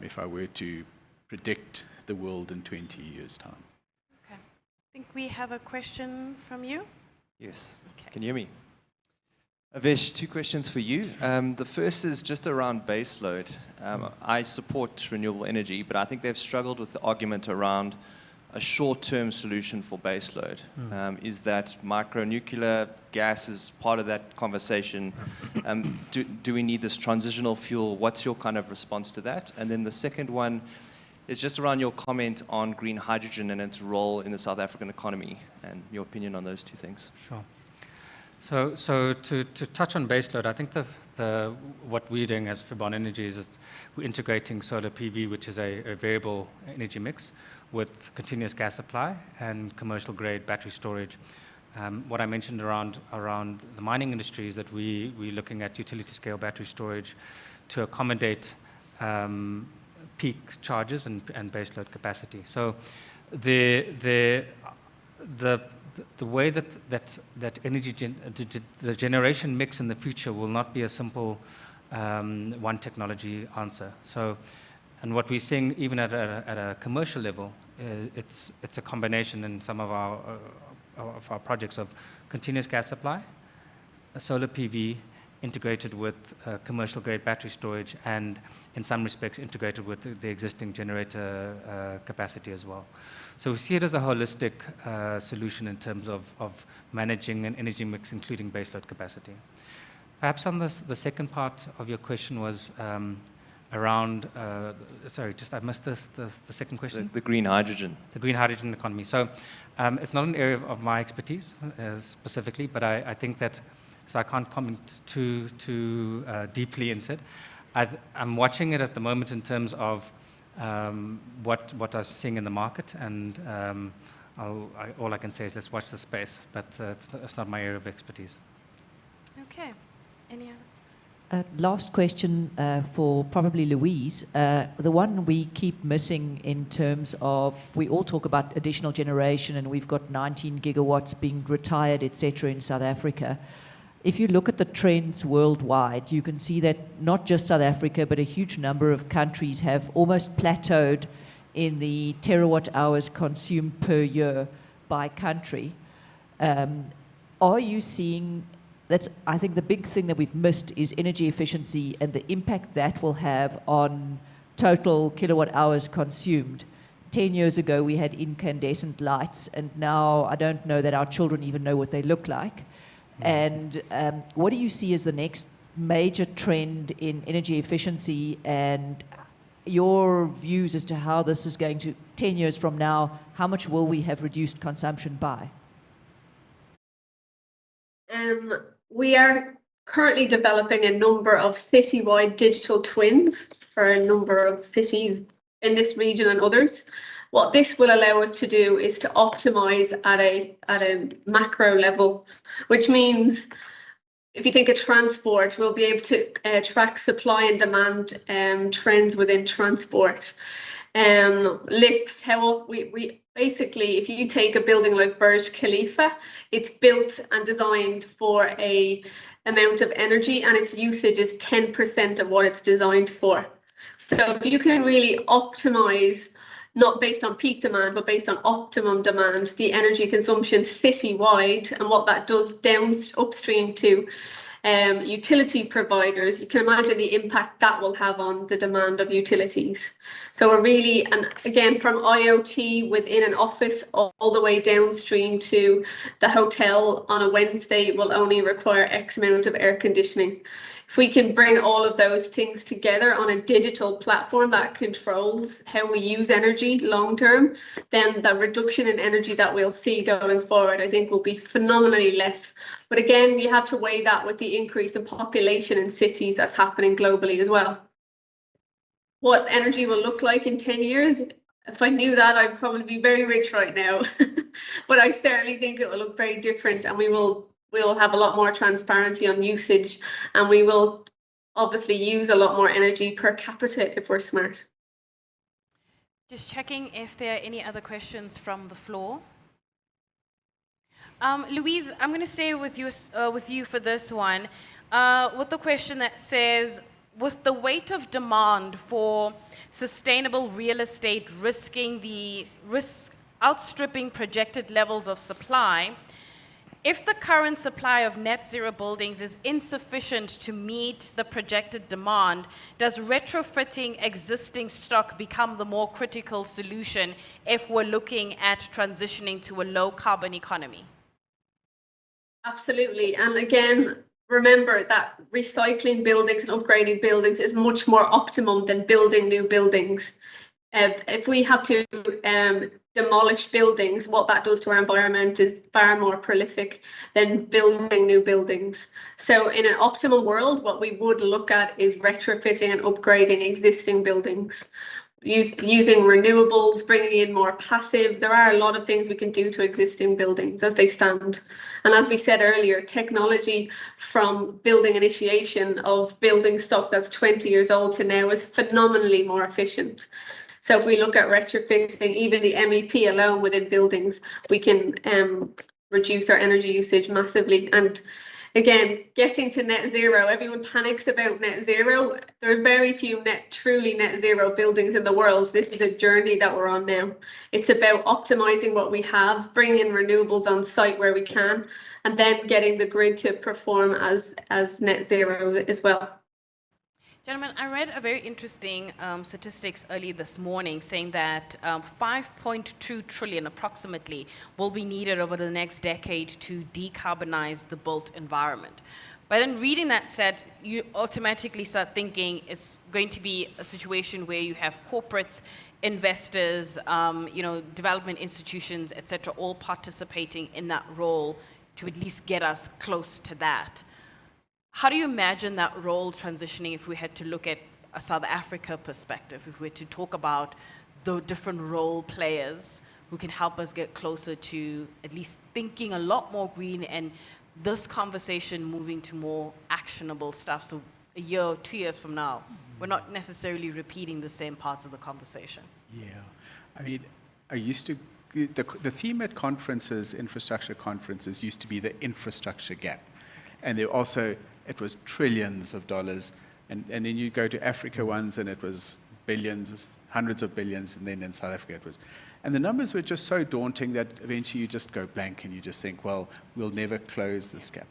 if I were to predict the world in 20 years' time. Okay. I think we have a question from you. Yes. Okay. Can you hear me? Avesh, 2 questions for you. The first is just around base load. I support renewable energy, but I think they've struggled with the argument around a short-term solution for base load. Is that micronuclear gas is part of that conversation? Do we need this transitional fuel? What's your kind of response to that? And then the second one is just around your comment on green hydrogen and its role in the South African economy, and your opinion on those 2 things. Sure. So to touch on baseload, I think what we're doing as Finbon Energy is we're integrating solar PV, which is a variable energy mix, with continuous gas supply and commercial grade battery storage. What I mentioned around the mining industry is that we're looking at utility scale battery storage to accommodate peak charges and baseload capacity. So the way that energy the generation mix in the future will not be a simple one technology answer. So, and what we're seeing even at a commercial level, it's a combination in some of our projects of continuous gas supply, a solar PV integrated with commercial grade battery storage, and in some respects integrated with the existing generator capacity as well. So we see it as a holistic solution in terms of managing an energy mix, including baseload capacity. Perhaps on the second part of your question was around, sorry, I missed the second question. The green hydrogen. The green hydrogen economy. So it's not an area of my expertise specifically, but I think that, so I can't comment too deeply into it. I'm watching it at the moment in terms of what I'm seeing in the market, and all I can say is let's watch the space, but it's not my area of expertise. Okay. Any other? Last question for probably Louise. The one we keep missing in terms of, we all talk about additional generation, and we've got 19 gigawatts being retired, etc., in South Africa. If you look at the trends worldwide, you can see that not just South Africa, but a huge number of countries have almost plateaued in the terawatt hours consumed per year by country. Are you seeing, I think the big thing that we've missed is energy efficiency and the impact that will have on total kilowatt hours consumed. 10 years ago, we had incandescent lights, and now I don't know that our children even know what they look like. And what do you see as the next major trend in energy efficiency, and your views as to how this is going to, 10 years from now, how much will we have reduced consumption by? We are currently developing a number of citywide digital twins for a number of cities in this region and others. What this will allow us to do is to optimize at a macro level, which means if you think of transport, we'll be able to track supply and demand trends within transport. Lifts, how we basically, if you take a building like Burj Khalifa, it's built and designed for a amount of energy and its usage is 10% of what it's designed for. So if you can really optimize, not based on peak demand, but based on optimum demand, the energy consumption citywide and what that does upstream to utility providers, you can imagine the impact that will have on the demand of utilities. So we're really, and again, from IoT within an office all the way downstream to the hotel on a Wednesday will only require X amount of air conditioning. If we can bring all of those things together on a digital platform that controls how we use energy long term, then the reduction in energy that we'll see going forward, I think, will be phenomenally less. But again, you have to weigh that with the increase in population in cities that's happening globally as well. What energy will look like in 10 years, if I knew that, I'd probably be very rich right now. But I certainly think it will look very different, and we'll have a lot more transparency on usage, and we will obviously use a lot more energy per capita if we're smart. Just checking if there are any other questions from the floor. Louise, I'm going to stay with you for this one, with the question that says, with the weight of demand for sustainable real estate outstripping projected levels of supply, if the current supply of net zero buildings is insufficient to meet the projected demand, does retrofitting existing stock become the more critical solution if we're looking at transitioning to a low carbon economy? Absolutely. And again, remember that recycling buildings and upgrading buildings is much more optimum than building new buildings. If we have to demolish buildings, what that does to our environment is far more prolific than building new buildings. So in an optimal world, what we would look at is retrofitting and upgrading existing buildings. Using renewables, bringing in more passive. There are a lot of things we can do to existing buildings as they stand. And as we said earlier, technology from building initiation of building stock that's 20 years old to now is phenomenally more efficient. So if we look at retrofitting, even the MEP alone within buildings, we can reduce our energy usage massively. And again, getting to net zero, everyone panics about net zero. There are very few truly net zero buildings in the world. This is a journey that we're on now. It's about optimizing what we have, bringing in renewables on site where we can, and then getting the grid to perform as net zero as well. Gentlemen, I read a very interesting statistics early this morning saying that 5.2 trillion approximately will be needed over the next decade to decarbonize the built environment. But then reading that stat, you automatically start thinking it's going to be a situation where you have corporates, investors, development institutions, etc., all participating in that role to at least get us close to that. How do you imagine that role transitioning if we had to look at a South Africa perspective, if we were to talk about the different role players who can help us get closer to at least thinking a lot more green and this conversation moving to more actionable stuff? So a year or 2 years from now, we're not necessarily repeating the same parts of the conversation. Yeah. I mean, the theme at conferences, infrastructure conferences, used to be the infrastructure gap. And there also, it was trillions of dollars. And then you go to Africa ones and it was billions, hundreds of billions, and then in South Africa it was. And the numbers were just so daunting that eventually you just go blank and you just think, well, we'll never close this gap.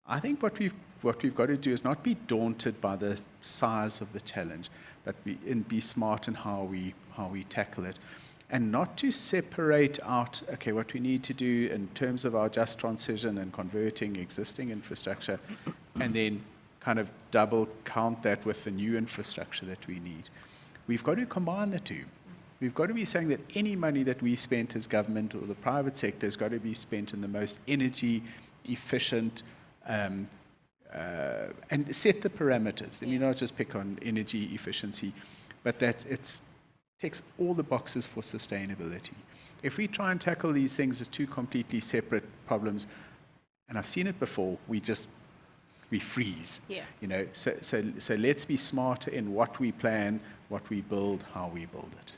I think what we've got to do is not be daunted by the size of the challenge, but be smart in how we tackle it. and not to separate out, okay, what we need to do in terms of our just transition and converting existing infrastructure, and then kind of double count that with the new infrastructure that we need. We've got to combine the two. We've got to be saying that any money that we spent as government or the private sector has got to be spent in the most energy efficient and set the parameters. I mean, not just pick on energy efficiency, but that it ticks all the boxes for sustainability. If we try and tackle these things as two completely separate problems, and I've seen it before, we freeze. Yeah. You know, so let's be smarter in what we plan, what we build, how we build it.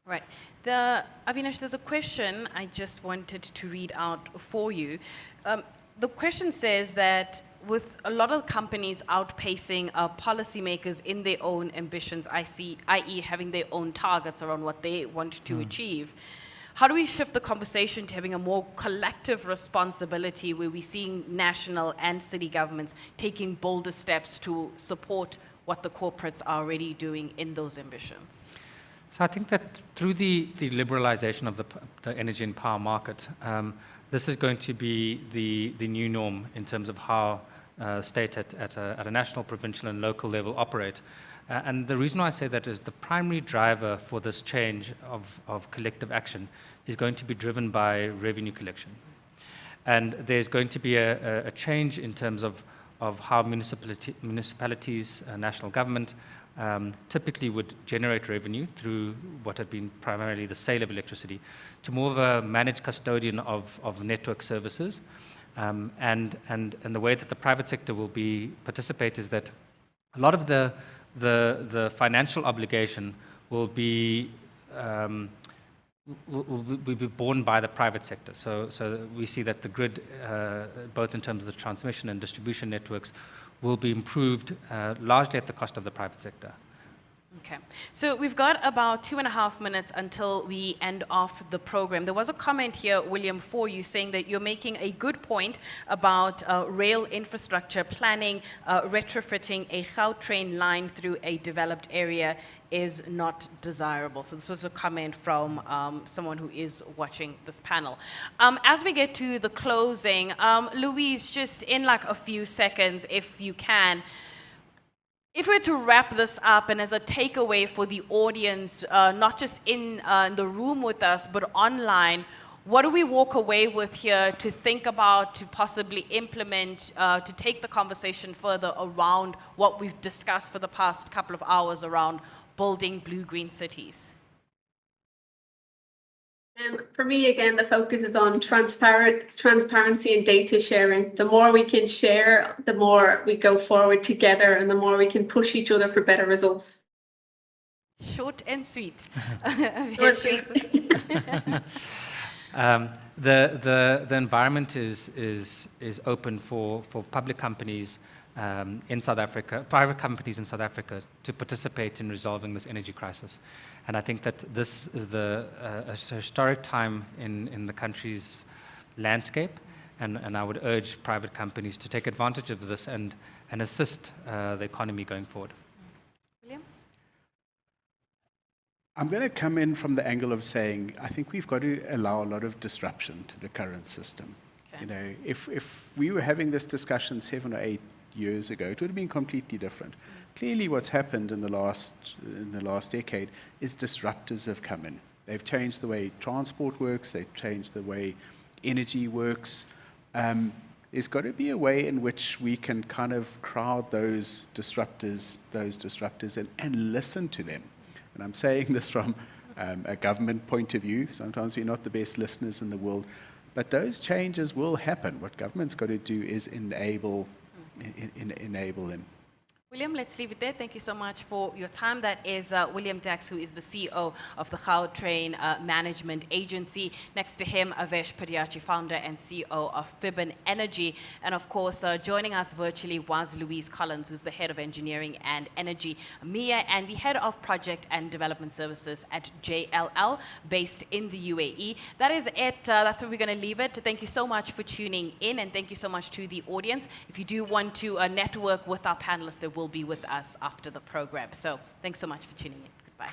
Right. Avinash, there's a question I just wanted to read out for you. The question says that with a lot of companies outpacing policymakers in their own ambitions, i.e. having their own targets around what they want to achieve, how do we shift the conversation to having a more collective responsibility where we're seeing national and city governments taking bolder steps to support what the corporates are already doing in those ambitions? So I think that through the liberalization of the energy and power market, this is going to be the new norm in terms of how states at a national, provincial, and local level operate. And the reason why I say that is the primary driver for this change of collective action is going to be driven by revenue collection. And there's going to be a change in terms of how municipalities, national government, typically would generate revenue through what had been primarily the sale of electricity to more of a managed custodian of network services. And the way that the private sector will participate is that a lot of the financial obligation will be borne by the private sector. So we see that the grid, both in terms of the transmission and distribution networks, will be improved largely at the cost of the private sector. Okay, so we've got about 2.5 minutes until we end off the program. There was a comment here, William, for you saying that you're making a good point about rail infrastructure planning, retrofitting a Gautrain line through a developed area is not desirable. So this was a comment from someone who is watching this panel. As we get to the closing, Louise, just in like a few seconds, if you can, if we were to wrap this up and as a takeaway for the audience, not just in the room with us, but online, what do we walk away with here to think about, to possibly implement, to take the conversation further around what we've discussed for the past couple of hours around building blue-green cities? For me, again, the focus is on transparency and data sharing. The more we can share, the more we go forward together and the more we can push each other for better results. Short and sweet. Short, sweet. The environment is open for public companies in South Africa, private companies in South Africa, to participate in resolving this energy crisis. And I think that this is a historic time in the country's landscape, and I would urge private companies to take advantage of this and assist the economy going forward. William? I'm going to come in from the angle of saying I think we've got to allow a lot of disruption to the current system. Okay. You know, if we were having this discussion 7 or 8 years ago, it would have been completely different. Clearly, what's happened in the last decade is disruptors have come in. They've changed the way transport works. They've changed the way energy works. There's got to be a way in which we can kind of crowd those disruptors and listen to them. And I'm saying this from a government point of view. Sometimes we're not the best listeners in the world, but those changes will happen. What government's got to do is enable them. William, let's leave it there. Thank you so much for your time. That is William Dax, who is the CEO of the Gautrain Management Agency. Next to him, Avesh Padiachi, founder and CEO of Finbon Energy. And of course, joining us virtually was Louise Collins, who's the head of engineering and energy, Mia, and the head of project and development services at JLL, based in the UAE. That is it. That's where we're going to leave it. Thank you so much for tuning in, and thank you so much to the audience. If you do want to network with our panelists, they will be with us after the program. So thanks so much for tuning in. Goodbye.